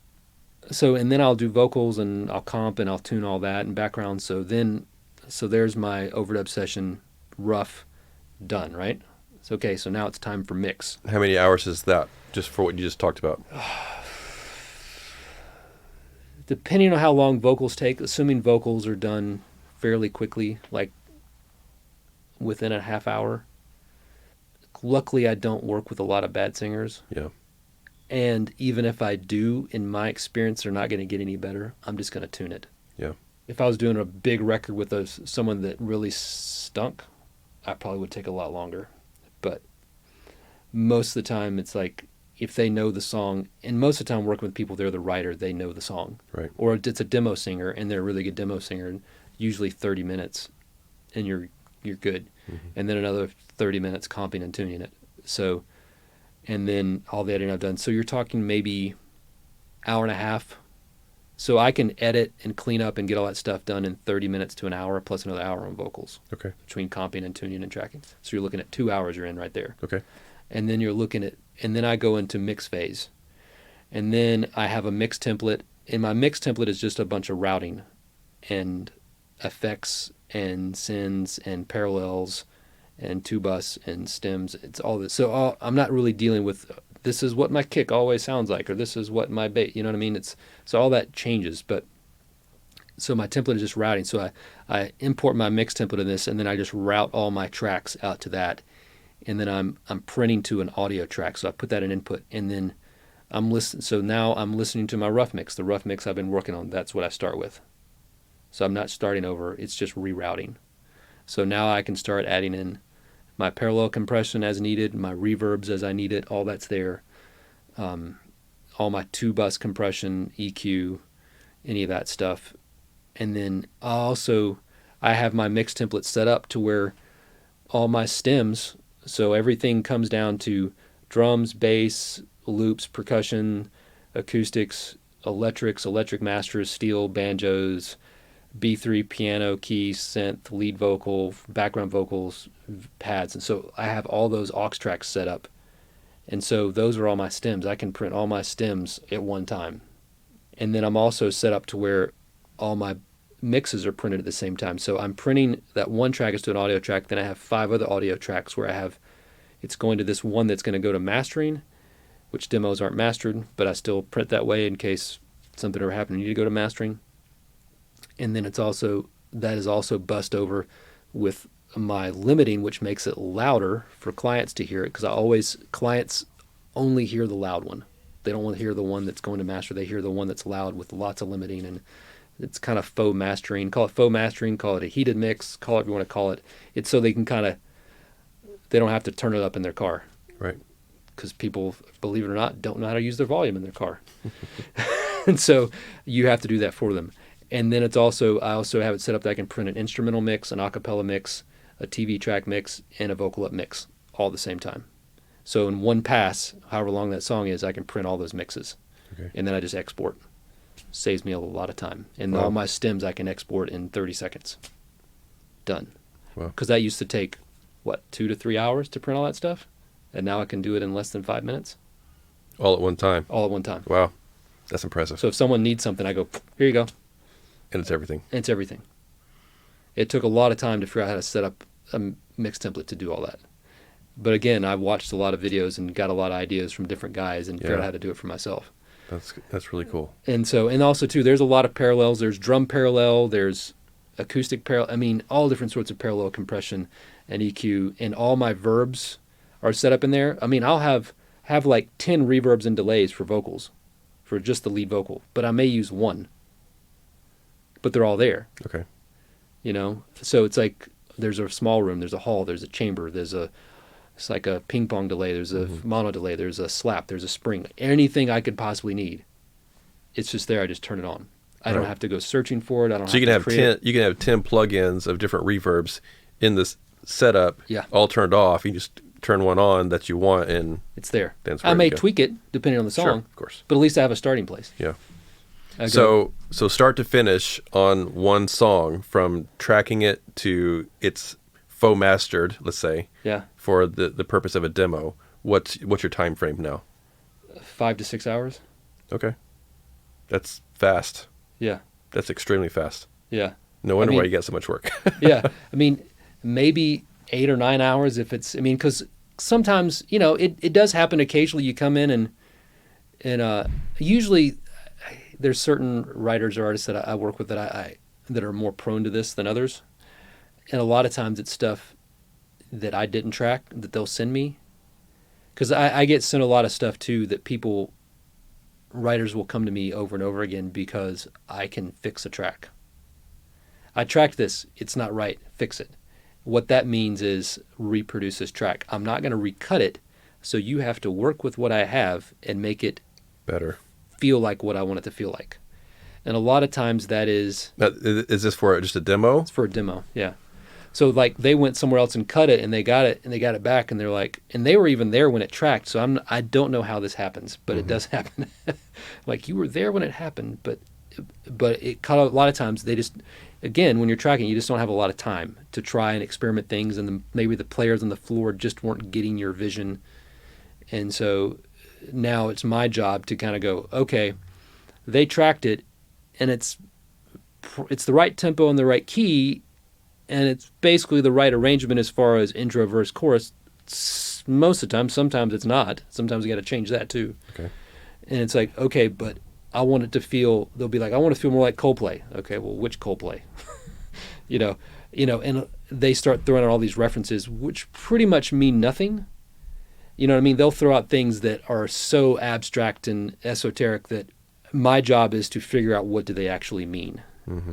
So, and then I'll do vocals and I'll comp and I'll tune all that in background. So there's my overdub session rough done, right? So, okay, so now it's time for mix. How many hours is that, just for what you just talked about? Depending on how long vocals take, assuming vocals are done fairly quickly, like within a half hour, luckily I don't work with a lot of bad singers. Yeah. And even if I do, in my experience, they're not going to get any better. I'm just going to tune it. Yeah. If I was doing a big record with someone that really stunk, I probably would take a lot longer. But most of the time, it's like if they know the song, and most of the time working with people, they're the writer, they know the song. Right. Or it's a demo singer, and they're a really good demo singer, and usually 30 minutes, and you're good. Mm-hmm. And then another 30 minutes comping and tuning it. So, and then all the editing I've done. So you're talking maybe hour and a half. So I can edit and clean up and get all that stuff done in 30 minutes to an hour, plus another hour on vocals. Okay. Between comping and tuning and tracking. So you're looking at 2 hours you're in right there. Okay. And then you're looking at, and then I go into mix phase. And then I have a mix template. And my mix template is just a bunch of routing and effects and sends and parallels and two bus and stems. It's all this. So I'm not really dealing with, this is what my kick always sounds like, or this is what my bass, you know what I mean? So all that changes. But so my template is just routing. So I import my mix template in this, and then I just route all my tracks out to that. And then I'm printing to an audio track. So I put that in input, and then I'm listening. So now I'm listening to my rough mix. The rough mix I've been working on, that's what I start with. So I'm not starting over. It's just rerouting. So now I can start adding in my parallel compression as needed, my reverbs as I need it, all that's there. All my two bus compression, EQ, any of that stuff. And then I have my mix template set up to where all my stems, so everything comes down to drums, bass, loops, percussion, acoustics, electrics, electric masters, steel, banjos, B3 piano, keys, synth, lead vocal, background vocals, pads. And so I have all those aux tracks set up. And so those are all my stems. I can print all my stems at one time. And then I'm also set up to where all my mixes are printed at the same time. So I'm printing that one track is to an audio track. Then I have 5 other audio tracks where it's going to this one that's going to go to mastering, which demos aren't mastered, but I still print that way in case something ever happened and you need to go to mastering. And then that is also bussed over with my limiting, which makes it louder for clients to hear it, because clients only hear the loud one. They don't want to hear the one that's going to master. They hear the one that's loud with lots of limiting, and it's kind of faux mastering. Call it faux mastering, call it a heated mix, call it whatever you want to call it. It's so they can they don't have to turn it up in their car. Right. Because people, believe it or not, don't know how to use their volume in their car. And so you have to do that for them. And then I also have it set up that I can print an instrumental mix, an a cappella mix, a TV track mix, and a vocal up mix all at the same time. So in one pass, however long that song is, I can print all those mixes. Okay. And then I just export. Saves me a lot of time. And wow. all my stems I can export in 30 seconds. Done. Wow. Because that used to take, 2 to 3 hours to print all that stuff? And now I can do it in less than 5 minutes. All at one time? All at one time. Wow. That's impressive. So if someone needs something, I go, here you go. And it's everything. It's everything. It took a lot of time to figure out how to set up a mix template to do all that. But again, I watched a lot of videos and got a lot of ideas from different guys and figured out how to do it for myself. That's really cool. And also too, there's a lot of parallels. There's drum parallel, there's acoustic parallel. I mean, all different sorts of parallel compression and EQ, and all my verbs are set up in there. I mean, I'll have like 10 reverbs and delays for vocals, for just the lead vocal, but I may use 1. But they're all there. Okay. So it's like there's a small room, there's a hall, there's a chamber, it's like a ping pong delay, there's a mono delay, there's a slap, there's a spring, anything I could possibly need. It's just there. I just turn it on. I don't have to go searching for it. So you can have 10 plugins of different reverbs in this setup. Yeah. All turned off. You just turn one on that you want, and it's there. I may tweak it depending on the song, sure, of course, but at least I have a starting place. Yeah. So start to finish on one song, from tracking it to it's faux mastered, let's say. Yeah. For the purpose of a demo, what's your time frame now? 5 to 6 hours. Okay. That's fast. Yeah. That's extremely fast. Yeah. No wonder why you got so much work. Yeah. I mean, maybe 8 or 9 hours because sometimes, it does happen occasionally. You come in and usually there's certain writers or artists that I work with that that are more prone to this than others. And a lot of times it's stuff that I didn't track that they'll send me, Because I get sent a lot of stuff too that writers will come to me over and over again because I can fix a track. I tracked this, it's not right, fix it. What that means is reproduce this track. I'm not going to recut it, so you have to work with what I have and make it better, feel like what I want it to feel like. And a lot of times that is... Now, is this for just a demo? It's for a demo, yeah. So like they went somewhere else and cut it, and they got it back, and they're like, and they were even there when it tracked. So I don't know how this happens, but it does happen. Like you were there when it happened, but it cut a lot of times. They just, again, when you're tracking, you just don't have a lot of time to try and experiment things, and maybe the players on the floor just weren't getting your vision. And so now it's my job to kind of go, okay, they tracked it, and it's the right tempo and the right key, and it's basically the right arrangement as far as intro, verse, chorus. Most of the time, sometimes it's not. Sometimes you got to change that too. Okay. And it's like, okay, but I want it to feel. They'll be like, I want to feel more like Coldplay. Okay, well, which Coldplay? you know, and they start throwing out all these references, which pretty much mean nothing. You know what I mean? They'll throw out things that are so abstract and esoteric that my job is to figure out what do they actually mean,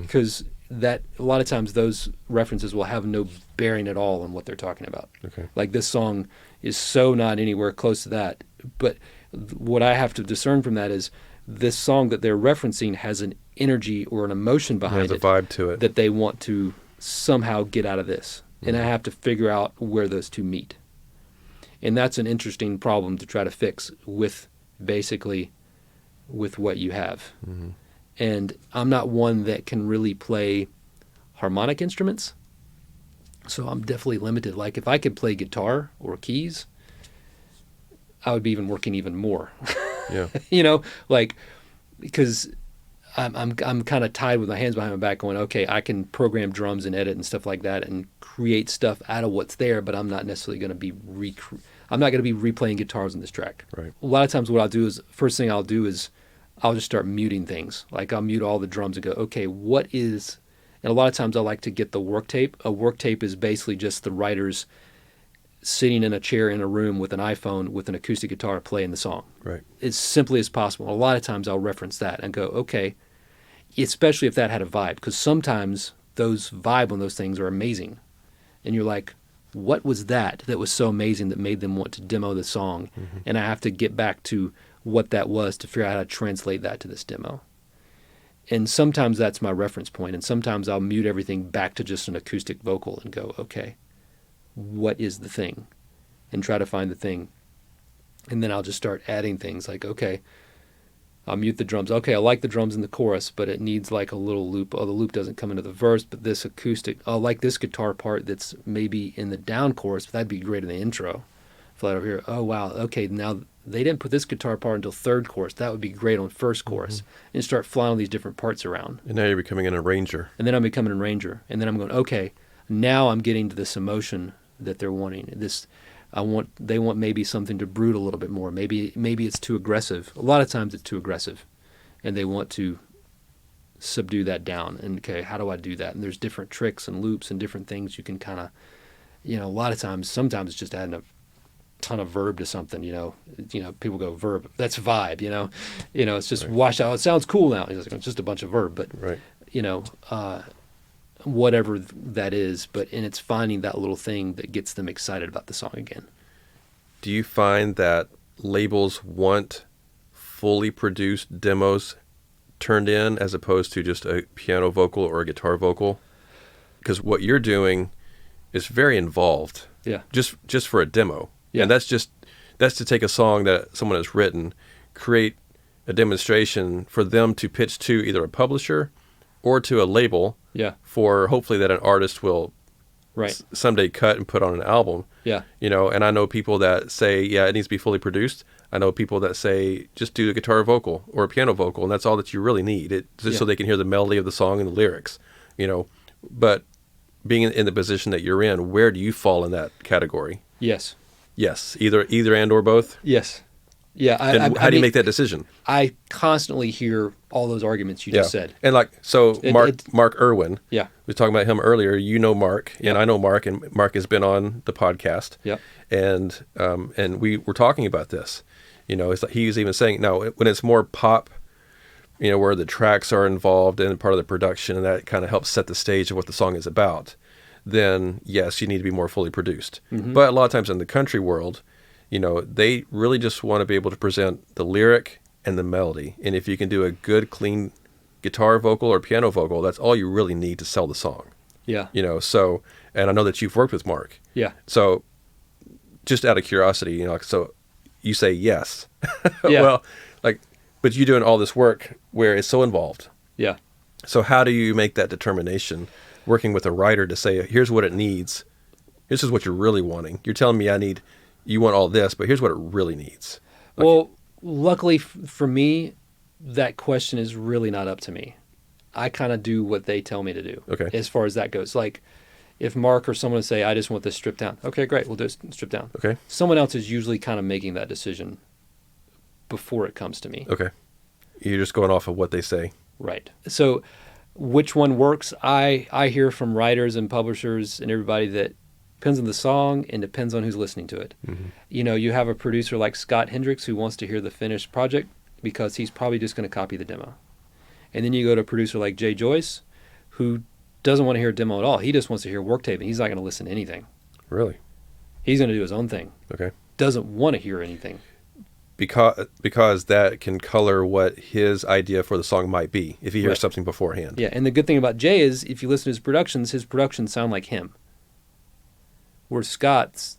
because that a lot of times those references will have no bearing at all on what they're talking about. Okay. Like this song is so not anywhere close to that. But what I have to discern from that is this song that they're referencing has an energy or an emotion behind it. There's a vibe to it that they want to somehow get out of this. And I have to figure out where those two meet. And that's an interesting problem to try to fix with what you have. And I'm not one that can really play harmonic instruments, so I'm definitely limited. Like if I could play guitar or keys, I would be working even more. Yeah. Like because I'm kind of tied with my hands behind my back, going, okay, I can program drums and edit and stuff like that and create stuff out of what's there, but I'm not necessarily going to be replaying guitars on this track. Right. A lot of times, what I'll do is first thing I'll do is I'll just start muting things. Like I'll mute all the drums and go, okay, what is... And a lot of times I like to get the work tape. A work tape is basically just the writers sitting in a chair in a room with an iPhone with an acoustic guitar playing the song. Right. As simply as possible. A lot of times I'll reference that and go, okay, especially if that had a vibe, because sometimes those vibe on those things are amazing. And you're like, what was that was so amazing that made them want to demo the song? And I have to get back to what that was to figure out how to translate that to this demo. And sometimes that's my reference point, and sometimes I'll mute everything back to just an acoustic vocal and go, okay, what is the thing? And try to find the thing. And then I'll just start adding things like, okay, I'll mute the drums. Okay, I like the drums in the chorus, but it needs like a little loop. Oh, the loop doesn't come into the verse, but this acoustic, I like this guitar part that's maybe in the down chorus, but that'd be great in the intro. Flat over here. Oh, wow, okay, now they didn't put this guitar part until third chorus. That would be great on first chorus. And start flying all these different parts around. And now you're becoming an arranger. And then I'm becoming an arranger. And then I'm going, okay, now I'm getting to this emotion that they're wanting. They want maybe something to brood a little bit more. Maybe it's too aggressive. A lot of times it's too aggressive. And they want to subdue that down. And okay, how do I do that? And there's different tricks and loops and different things you can kind of, a lot of times, sometimes it's just adding a ton of verb to something, people go verb, that's vibe, it's just right. washed out. It sounds cool now. It's just a bunch of verb, but right. Whatever that is, and it's finding that little thing that gets them excited about the song again. Do you find that labels want fully produced demos turned in as opposed to just a piano vocal or a guitar vocal? Because what you're doing is very involved. Yeah. Just for a demo. Yeah. And that's to take a song that someone has written, create a demonstration for them to pitch to either a publisher or to a label. Yeah. For hopefully that an artist will right. Someday cut and put on an album. Yeah. And I know people that say, yeah, it needs to be fully produced. I know people that say, just do a guitar vocal or a piano vocal, and that's all that you really need, so they can hear the melody of the song and the lyrics, But being in the position that you're in, where do you fall in that category? Yes. Yes, either and or both? Yes. Yeah. How do you make that decision? I constantly hear all those arguments you just said. And Mark Irwin, Yeah. we were talking about him earlier. You know Mark, and I know Mark, and Mark has been on the podcast. Yeah. And we were talking about this. It's like he was even saying, no, when it's more pop, where the tracks are involved and part of the production, and that kind of helps set the stage of what the song is about, then yes, you need to be more fully produced. Mm-hmm. But a lot of times in the country world, they really just want to be able to present the lyric and the melody. And if you can do a good, clean guitar vocal or piano vocal, that's all you really need to sell the song. Yeah. So, and I know that you've worked with Mark. Yeah. So just out of curiosity, so you say yes. Yeah. Well, but you're doing all this work where it's so involved. Yeah. So how do you make that determination, working with a writer to say, here's what it needs. This is what you're really wanting. You're telling me you want all this, but here's what it really needs. Well, luckily for me, that question is really not up to me. I kind of do what they tell me to do. Okay. As far as that goes. Like if Mark or someone say, I just want this stripped down. Okay, great. We'll do it stripped down. Okay. Someone else is usually kind of making that decision before it comes to me. Okay. You're just going off of what they say. Right. So which one works? I hear from writers and publishers and everybody that depends on the song and depends on who's listening to it. Mm-hmm. You have a producer like Scott Hendricks who wants to hear the finished project because he's probably just going to copy the demo. And then you go to a producer like Jay Joyce who doesn't want to hear a demo at all. He just wants to hear work tape and he's not going to listen to anything. Really? He's going to do his own thing. Okay. Doesn't want to hear anything. Because that can color what his idea for the song might be if he hears something beforehand. Yeah, and the good thing about Jay is if you listen to his productions sound like him. Where Scott's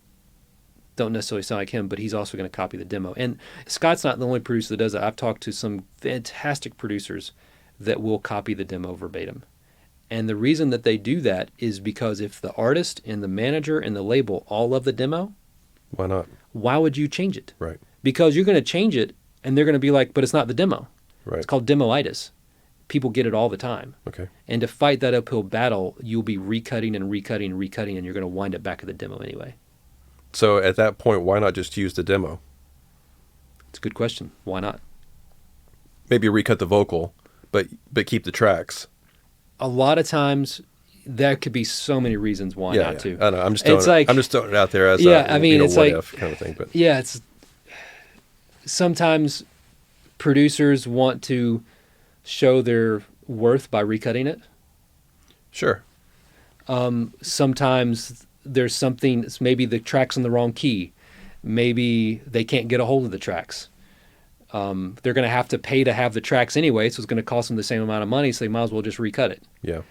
don't necessarily sound like him, but he's also going to copy the demo. And Scott's not the only producer that does that. I've talked to some fantastic producers that will copy the demo verbatim. And the reason that they do that is because if the artist and the manager and the label all love the demo, why not? Why would you change it? Right. Because you're going to change it and they're going to be like, but it's not the demo. Right. It's called demoitis. People get it all the time. Okay. And to fight that uphill battle, you'll be recutting and recutting and recutting, and you're going to wind up back at the demo anyway. So at that point, why not just use the demo? It's a good question. Why not? Maybe recut the vocal, but keep the tracks. A lot of times, there could be so many reasons why not to. I know. I'm just throwing it out there as it's what like, if kind of thing. But it's sometimes producers want to show their worth by recutting it. Sure. Sometimes there's something, maybe the track's in the wrong key. Maybe they can't get a hold of the tracks. They're going to have to pay to have the tracks anyway, so it's going to cost them the same amount of money, so they might as well just recut it. Yeah.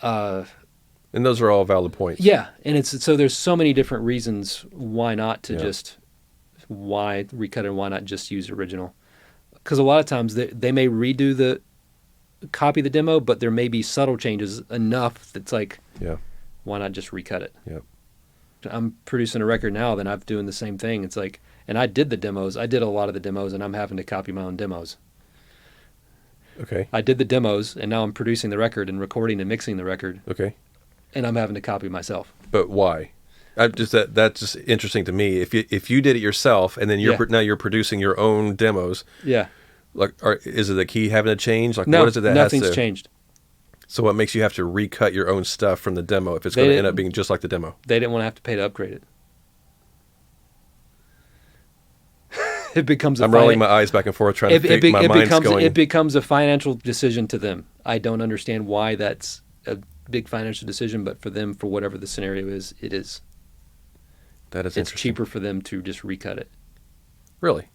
And those are all valid points. Yeah, and so there's so many different reasons why not to just why recut it and why not just use original. Because a lot of times they may copy the demo, but there may be subtle changes enough that's like, why not just recut it? Yeah. I'm producing a record now, then I'm doing the same thing. It's like, and I did the demos. I did a lot of the demos, and I'm having to copy my own demos. Okay. I did the demos, and now I'm producing the record and recording and mixing the record. Okay. And I'm having to copy myself. But why? That's just interesting to me. If you did it yourself, and then now you're producing your own demos. Yeah. Like, is it the key having to change? Like, no, what is it that nothing's changed. So what makes you have to recut your own stuff from the demo if it's going to end up being just like the demo? They didn't want to have to pay to upgrade it. It becomes I'm rolling my eyes back and forth trying to think. My mind's going. It becomes a financial decision to them. I don't understand why that's a big financial decision, but for them, for whatever the scenario is, it is. That is It's interesting. cheaper for them to just recut it. Really?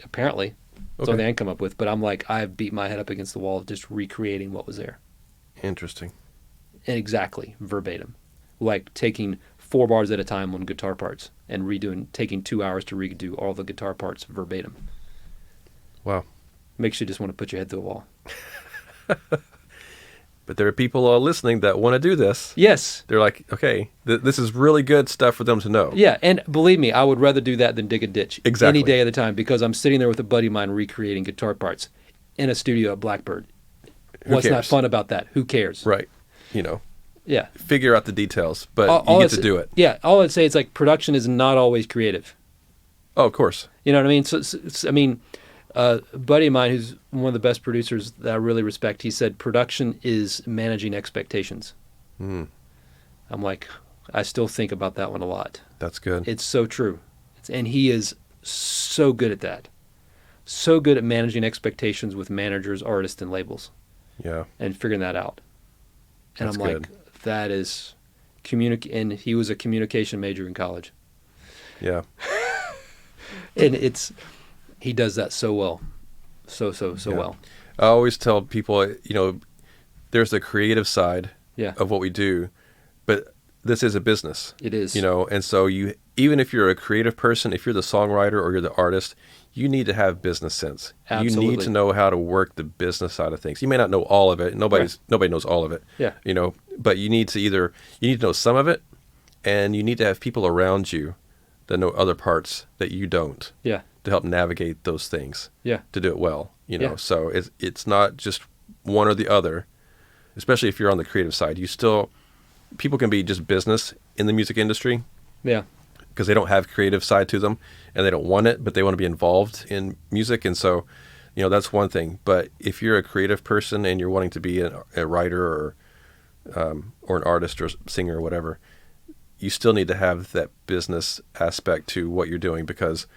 Apparently. That's the only thing I can come up with. But I'm like, I've beat my head up against the wall of just recreating what was there. Interesting. Exactly. Verbatim. Like taking 4 bars at a time on guitar parts and taking 2 hours to redo all the guitar parts verbatim. Wow. Makes you just want to put your head through a wall. But there are people listening that want to do this. Yes. They're like, okay, this is really good stuff for them to know. Yeah, and believe me, I would rather do that than dig a ditch. Exactly. Any day of the time, because I'm sitting there with a buddy of mine recreating guitar parts in a studio at Blackbird. What's not fun about that? Who cares? Right. Yeah. Figure out the details, but you get to do it. Yeah, all I'd say is like production is not always creative. Oh, of course. You know what I mean? So I mean, a buddy of mine who's one of the best producers that I really respect, he said production is managing expectations. Mm, I'm like, I still think about that one a lot. that's good. It's so true. And he is so good at that. So good at managing expectations with managers, artists, and labels Yeah. and figuring that out. And That's I'm good. like, that is and he was a communication major in college. Yeah. And he does that so well. So Yeah. well. I always tell people, there's the creative side Yeah. of what we do, but this is a business. It is. And so even if you're a creative person, if you're the songwriter or you're the artist, you need to have business sense. Absolutely. You need to know how to work the business side of things. You may not know all of it. Nobody knows all of it. Yeah. But you need to know some of it, and you need to have people around you that know other parts that you don't. Yeah. To help navigate those things. Yeah. To do it well. Yeah. So it's not just one or the other, especially if you're on the creative side. People can be just business in the music industry. Yeah. Because they don't have creative side to them and they don't want it, but they want to be involved in music. And so, that's one thing. But if you're a creative person and you're wanting to be a writer or an artist or singer or whatever, you still need to have that business aspect to what you're doing, because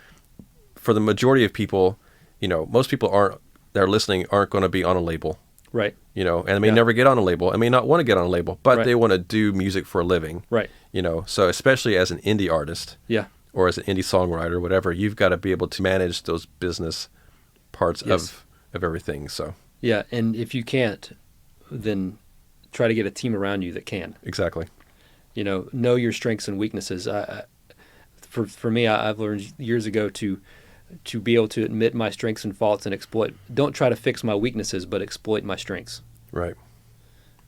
for the majority of people, most people that are listening aren't going to be on a label. Right. And they may never get on a label. I may not want to get on a label, but Right. they want to do music for a living. Right. So especially as an indie artist, Yeah. or as an indie songwriter, whatever, you've got to be able to manage those business parts Yes. of everything. So Yeah. And if you can't, then try to get a team around you that can. exactly. Know your strengths and weaknesses. For me, I've learned years ago to be able to admit my strengths and faults and exploit. Don't try to fix my weaknesses, but exploit my strengths. Right.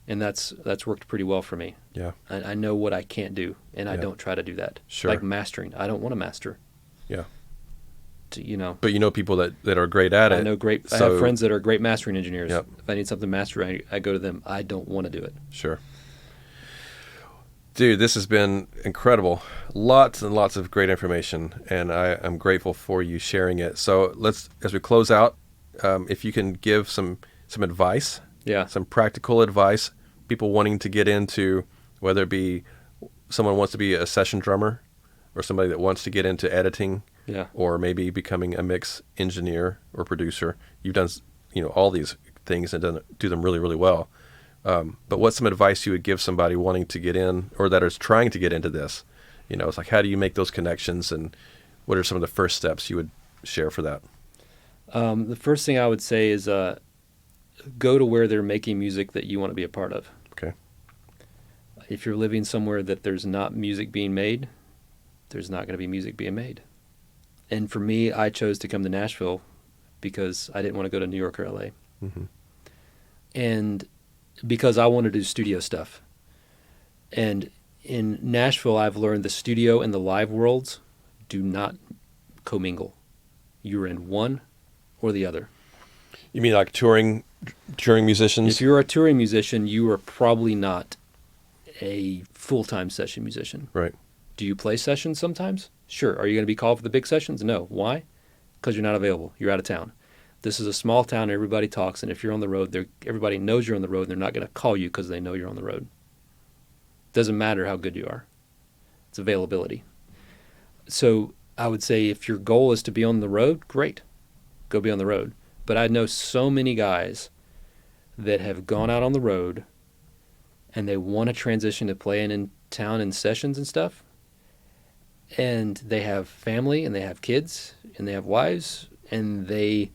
And that's worked pretty well for me. Yeah. I know what I can't do, and I Yeah. don't try to do that. Sure. Like mastering. I don't want to master. Yeah. But But people that are great at it. I know I So- have friends that are great mastering engineers. Yep. If I need something mastered, I go to them. I don't want to do it. Sure. Dude, this has been incredible. Lots and lots of great information, and I'm grateful for you sharing it. So as we close out, if you can give some advice, Yeah. some practical advice, people wanting to get into, whether it be someone wants to be a session drummer or somebody that wants to get into editing, Yeah. or maybe becoming a mix engineer or producer. You've done, all these things and do them really, really well. But what's some advice you would give somebody wanting to get in, or that is trying to get into this? It's like, how do you make those connections, and what are some of the first steps you would share for that? The first thing I would say is go to where they're making music that you want to be a part of. Okay. If you're living somewhere that there's not music being made, there's not going to be music being made. And for me, I chose to come to Nashville because I didn't want to go to New York or LA. Mm-hmm. And because I wanted to do studio stuff. And in Nashville, I've learned the studio and the live worlds do not commingle. You're in one or the other. You mean like touring musicians? If you're a touring musician, you are probably not a full-time session musician. Right. Do you play sessions sometimes? Sure. Are you going to be called for the big sessions? No. Why? Because you're not available. You're out of town. This is a small town. Everybody talks, and if you're on the road, everybody knows you're on the road, and they're not going to call you because they know you're on the road. Doesn't matter how good you are. It's availability. So I would say if your goal is to be on the road, great. Go be on the road. But I know so many guys that have gone out on the road and they want to transition to playing in town in sessions and stuff. And they have family and they have kids and they have wives and they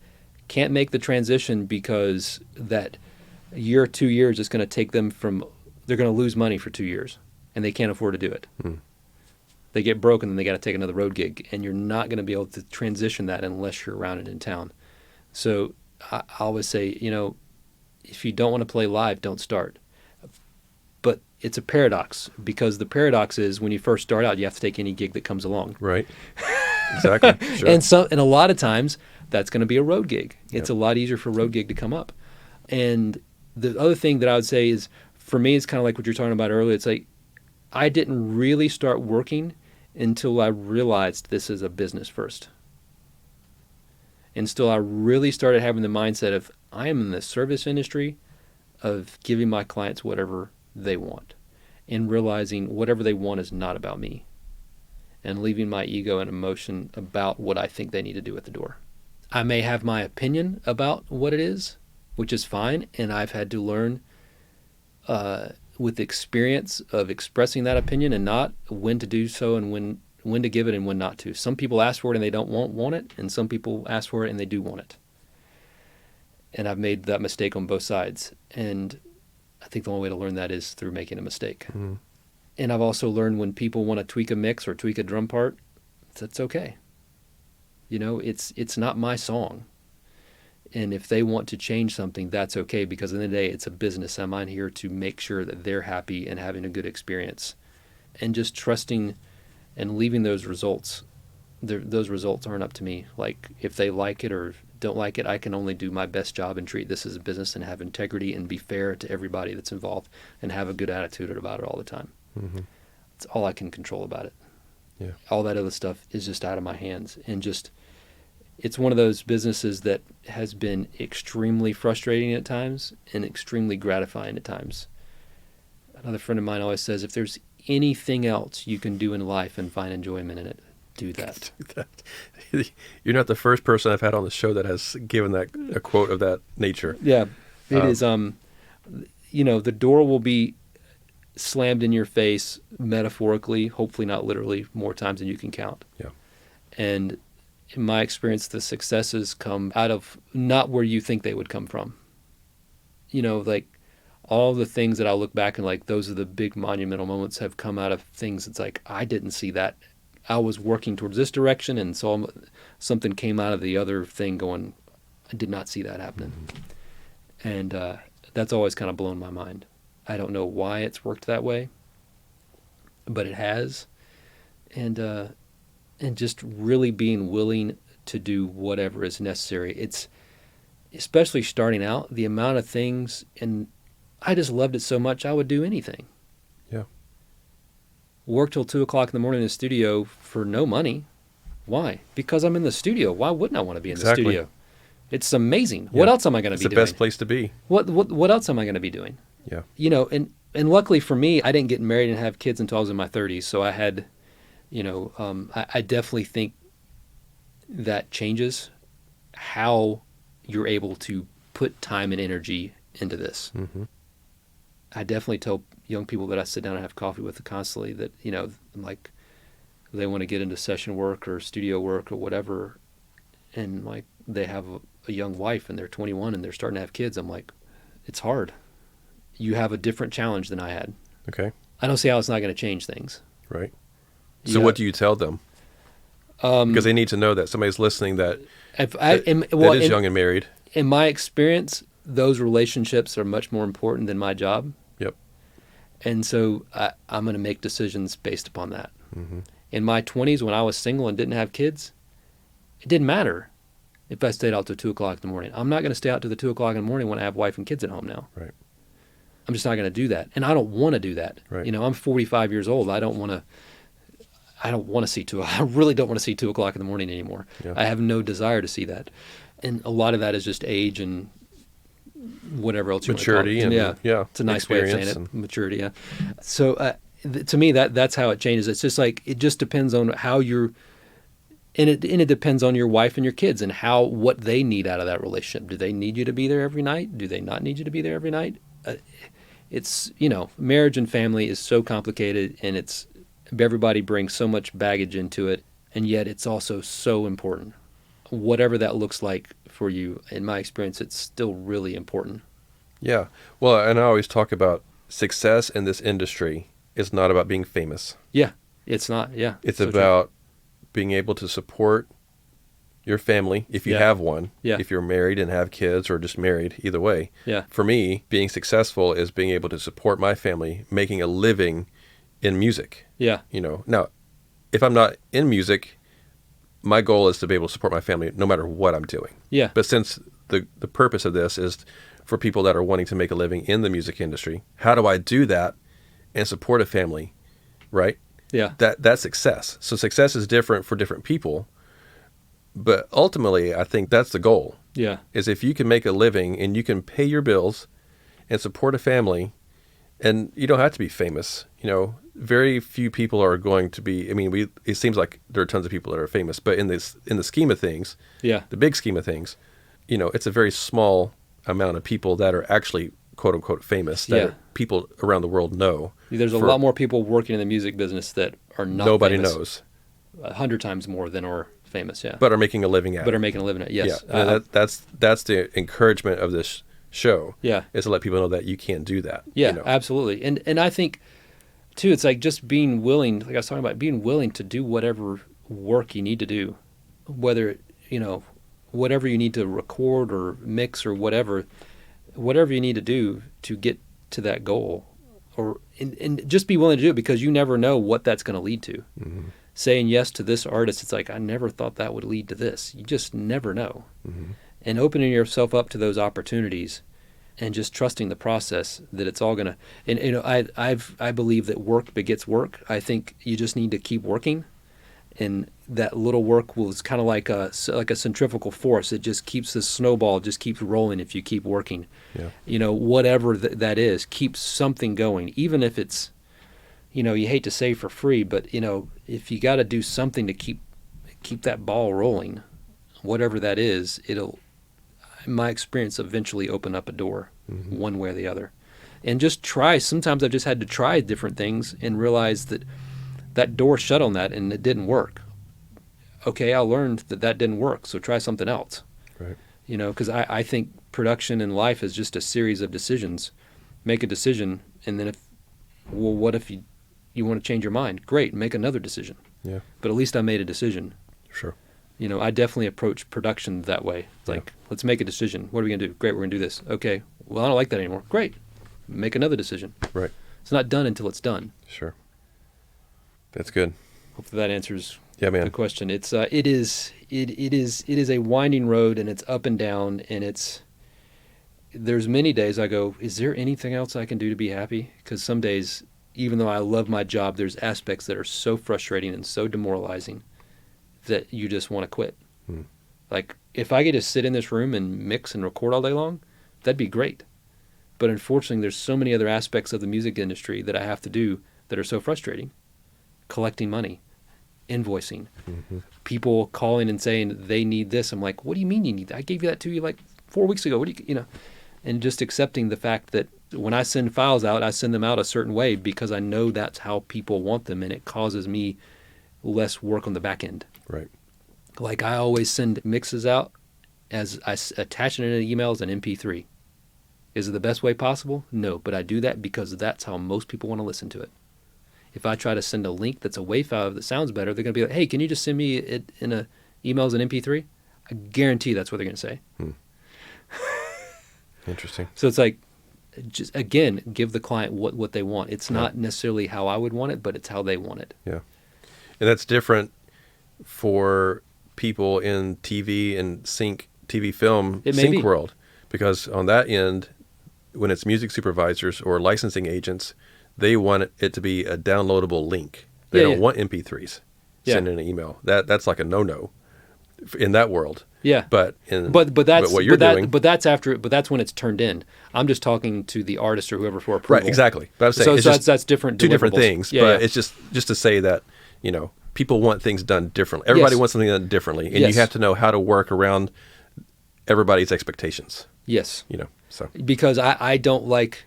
can't make the transition because that year or 2 years is going to take them they're going to lose money for 2 years and they can't afford to do it. Hmm. They get broke and then they got to take another road gig, and you're not going to be able to transition that unless you're around it in town. So I always say, if you don't want to play live, don't start. But it's a paradox, because the paradox is when you first start out, you have to take any gig that comes along. Right. Exactly. Sure. And a lot of times that's going to be a road gig. It's a lot easier for a road gig to come up. And the other thing that I would say is, for me, it's kind of like what you're talking about earlier. It's like I didn't really start working until I realized this is a business first. And still I really started having the mindset of I am in the service industry of giving my clients whatever they want and realizing whatever they want is not about me and leaving my ego and emotion about what I think they need to do at the door. I may have my opinion about what it is, which is fine, and I've had to learn with experience of expressing that opinion and not when to do so and when to give it and when not to. Some people ask for it and they don't want it, and some people ask for it and they do want it. And I've made that mistake on both sides. And I think the only way to learn that is through making a mistake. Mm-hmm. And I've also learned when people want to tweak a mix or tweak a drum part, that's okay. You know, it's not my song. And if they want to change something, that's okay, because at the end of the day, it's a business. I'm on here to make sure that they're happy and having a good experience. And just trusting and leaving those results. Those results aren't up to me. Like, if they like it or don't like it, I can only do my best job and treat this as a business and have integrity and be fair to everybody that's involved and have a good attitude about it all the time. Mm-hmm. That's all I can control about it. Yeah. All that other stuff is just out of my hands. And just, it's one of those businesses that has been extremely frustrating at times and extremely gratifying at times. Another friend of mine always says, if there's anything else you can do in life and find enjoyment in it, do that. You're not the first person I've had on the show that has given that a quote of that nature. Yeah, it is. You know, the door will be slammed in your face metaphorically, hopefully not literally, more times than you can count. Yeah. And in my experience, the successes come out of not where you think they would come from. You know, like all the things that I look back and like, those are the big monumental moments have come out of things. It's like, I didn't see that. I was working towards this direction and saw something came out of the other thing going, I did not see that happening. Mm-hmm. And that's always kind of blown my mind. I don't know why it's worked that way, but it has. And just really being willing to do whatever is necessary. It's, especially starting out, the amount of things, and I just loved it so much I would do anything. Yeah. Work till 2 o'clock in the morning in the studio for no money. Why? Because I'm in the studio. Why wouldn't I want to be in the studio? It's amazing. Yeah. What else am I going to be doing? It's the best place to be. What else am I going to be doing? Yeah. You know, and luckily for me, I didn't get married and have kids until I was in my 30s. So I had, you know, I definitely think that changes how you're able to put time and energy into this. Mm-hmm. I definitely tell young people that I sit down and have coffee with constantly that, you know, like they want to get into session work or studio work or whatever, and like they have a young wife and they're 21 and they're starting to have kids. I'm like, it's hard. You have a different challenge than I had. Okay. I don't see how it's not going to change things. Right. So what do you tell them? Because they need to know that somebody's listening that is young and married. In my experience, those relationships are much more important than my job. Yep. And so I'm going to make decisions based upon that. Mm-hmm. In my 20s, when I was single and didn't have kids, it didn't matter if I stayed out till 2 o'clock in the morning. I'm not going to stay out till the 2 o'clock in the morning when I have wife and kids at home now. Right. I'm just not going to do that. And I don't want to do that. Right. You know, I'm 45 years old. I don't want to see I really don't want to see 2 o'clock in the morning anymore. Yeah. I have no desire to see that. And a lot of that is just age and whatever else you maturity want to call it. Yeah. It's a nice way of saying it. Maturity, yeah. So to me, that's how it changes. It's just like, it just depends on how you're, and it depends on your wife and your kids and what they need out of that relationship. Do they need you to be there every night? Do they not need you to be there every night? It's, you know, marriage and family is so complicated, and everybody brings so much baggage into it, and yet it's also so important. Whatever that looks like for you, in my experience, it's still really important. Yeah. Well, and I always talk about success in this industry is not about being famous. Yeah. It's not. Yeah. It's so about being able to support your family, if you have one, if you're married and have kids or just married, either way. Yeah. For me, being successful is being able to support my family, making a living in music. Yeah. You know, now, if I'm not in music, my goal is to be able to support my family no matter what I'm doing. Yeah. But since the purpose of this is for people that are wanting to make a living in the music industry, how do I do that and support a family, right? Yeah. That's success. So success is different for different people. But ultimately, I think that's the goal. Yeah. Is if you can make a living and you can pay your bills and support a family, and you don't have to be famous. Very few people are going to be. I mean, it seems like there are tons of people that are famous, but in the scheme of things, the big scheme of things, it's a very small amount of people that are actually quote unquote famous that people around the world know. There's a lot more people working in the music business that are not nobody famous. knows. 100 times more than are famous, but are making a living at it. Yes. Yeah, that's the encouragement of this show. Yeah, is to let people know that you can do that. Yeah, absolutely. And I think too, it's like just being willing, like I was talking about, being willing to do whatever work you need to do, whether whatever you need to record or mix or whatever you need to do to get to that goal, and just be willing to do it, because you never know what that's going to lead to. Mm-hmm. Saying yes to this artist, it's like, I never thought that would lead to this. You just never know. Mm-hmm. And opening yourself up to those opportunities and just trusting the process that it's all going to, and I believe that work begets work. I think you just need to keep working, and that little work is kind of like a centrifugal force. It just keeps the snowball, just keeps rolling if you keep working. Yeah. Whatever that is, keep something going, even if it's, you hate to say for free, but if you got to do something to keep that ball rolling, whatever that is, it'll, in my experience, eventually open up a door, mm-hmm. one way or the other. And just try. Sometimes I've just had to try different things and realize that door shut on that and it didn't work. Okay, I learned that didn't work, so try something else. Right. Because I think production in life is just a series of decisions. Make a decision, and then what if you want to change your mind? Great, make another decision. Yeah. But at least I made a decision. Sure. I definitely approach production that way. It's like, let's make a decision. What are we going to do? Great, we're going to do this. Okay, well, I don't like that anymore. Great, make another decision. Right. It's not done until it's done. Sure. That's good. Hopefully that answers the question. It is a winding road, and it's up and down, and there's many days I go, is there anything else I can do to be happy? Because some days, even though I love my job, there's aspects that are so frustrating and so demoralizing that you just want to quit. Hmm. Like, if I get to sit in this room and mix and record all day long, that'd be great. But unfortunately, there's so many other aspects of the music industry that I have to do that are so frustrating. Collecting money, invoicing, mm-hmm. people calling and saying they need this. I'm like, what do you mean you need that? I gave you that to you like 4 weeks ago. What do you? And just accepting the fact that when I send files out, I send them out a certain way because I know that's how people want them, and it causes me less work on the back end. Right. Like, I always send mixes out as I attach it in an email as an MP3. Is it the best way possible? No, but I do that because that's how most people want to listen to it. If I try to send a link that's a WAV file that sounds better, they're going to be like, hey, can you just send me it in an email as an MP3? I guarantee that's what they're going to say. Interesting. So it's like, just again, give the client what they want. It's not necessarily how I would want it, but it's how they want it. Yeah. And that's different for people in TV and TV film sync world, because on that end, when it's music supervisors or licensing agents, they want it to be a downloadable link. They don't want MP3s sent in an email. That's like a no-no in that world. Yeah. But that's when it's turned in. I'm just talking to the artist or whoever for approval. Right, exactly. But I'm saying that's different. Two different things. It's just to say that, people want things done differently. Everybody wants something done differently, and you have to know how to work around everybody's expectations. Yes. So because I don't like.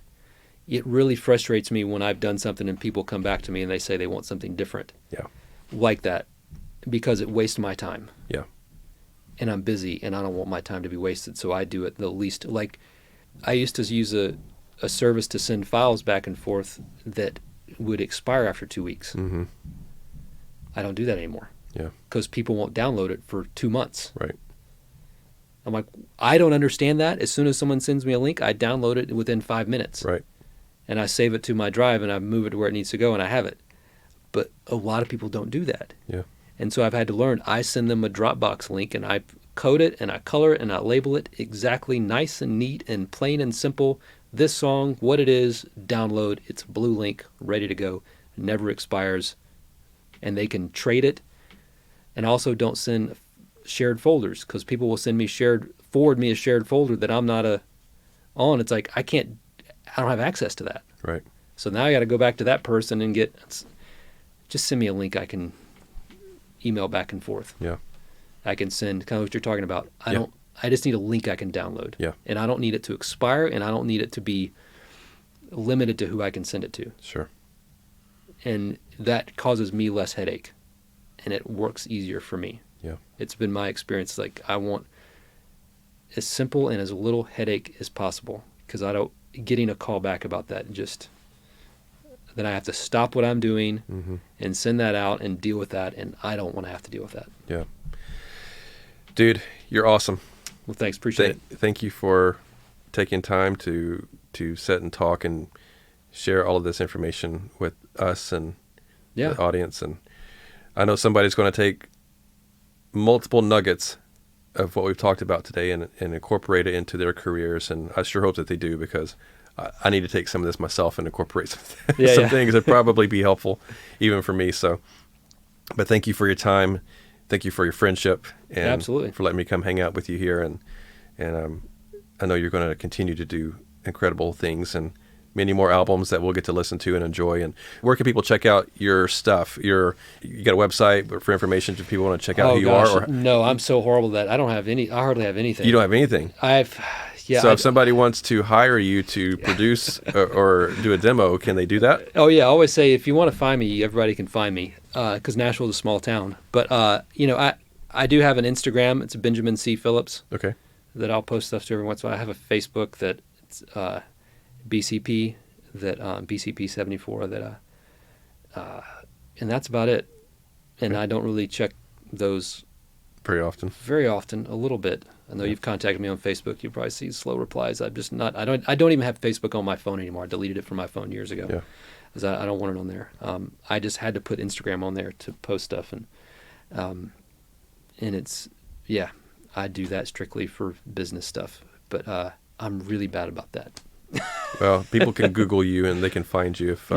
It really frustrates me when I've done something and people come back to me and they say they want something different. Yeah. Like that, because it wastes my time. Yeah. And I'm busy and I don't want my time to be wasted, so I do it the least. Like, I used to use a service to send files back and forth that would expire after 2 weeks. Mm-hmm. I don't do that anymore. Yeah. Because people won't download it for 2 months. Right. I'm like, I don't understand that. As soon as someone sends me a link, I download it within 5 minutes. Right. And I save it to my drive and I move it to where it needs to go and I have it. But a lot of people don't do that. Yeah. And so I've had to learn. I send them a Dropbox link and I code it and I color it and I label it exactly nice and neat and plain and simple. This song, what it is, download. It's a blue link, ready to go. Never expires. and they can trade it. And also don't send shared folders, because people will forward me a shared folder that I'm not on. It's like, I don't have access to that. Right. So now I got to go back to that person and just send me a link I can email back and forth. Yeah. I can send kind of what you're talking about. I just need a link I can download. Yeah. And I don't need it to expire, and I don't need it to be limited to who I can send it to. Sure. And that causes me less headache, and it works easier for me. Yeah. It's been my experience. Like, I want as simple and as little headache as possible, because getting a call back about that, then I have to stop what I'm doing and send that out and deal with that, and I don't want to have to deal with that. Yeah. Dude, you're awesome. Well, thanks. Appreciate it. Thank you for taking time to sit and talk and share all of this information with us and the audience. And I know somebody's going to take multiple nuggets of what we've talked about today and incorporate it into their careers. And I sure hope that they do, because I need to take some of this myself and incorporate some things that probably be helpful even for me. So, but thank you for your time. Thank you for your friendship, and absolutely, for letting me come hang out with you here. And I know you're going to continue to do incredible things and many more albums that we'll get to listen to and enjoy. And where can people check out your stuff? You got a website for information if people want to check out who you are? Or? No, I'm so horrible that I hardly have anything. You don't have anything? So if somebody wants to hire you to produce or do a demo, can they do that? Oh, yeah. I always say, if you want to find me, everybody can find me, because Nashville's a small town. But, I do have an Instagram. It's Benjamin C. Phillips. Okay. That I'll post stuff to every once in a while. I have a Facebook that it's BCP, BCP74, and that's about it. And I don't really check those very often. A little bit. I know you've contacted me on Facebook. You probably see slow replies. I'm just not. I don't even have Facebook on my phone anymore. I deleted it from my phone years ago. Yeah. Because I don't want it on there. I just had to put Instagram on there to post stuff, and it's I do that strictly for business stuff. But I'm really bad about that. Well, people can Google you and they can find you if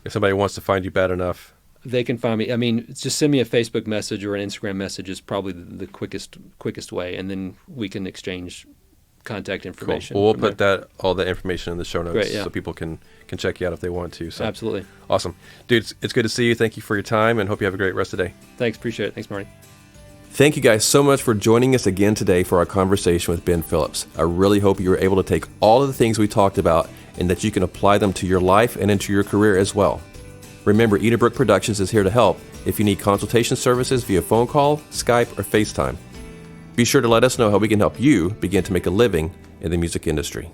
somebody wants to find you bad enough. They can find me. I mean, just send me a Facebook message or an Instagram message is probably the quickest way, and then we can exchange contact information. Cool. Well, we'll put all that information in the show notes. Great, yeah. So people can check you out if they want to. So. Absolutely. Awesome. Dude, it's good to see you. Thank you for your time, and hope you have a great rest of the day. Thanks. Appreciate it. Thanks, Marty. Thank you guys so much for joining us again today for our conversation with Ben Phillips. I really hope you were able to take all of the things we talked about and that you can apply them to your life and into your career as well. Remember, Edenbrook Productions is here to help if you need consultation services via phone call, Skype, or FaceTime. Be sure to let us know how we can help you begin to make a living in the music industry.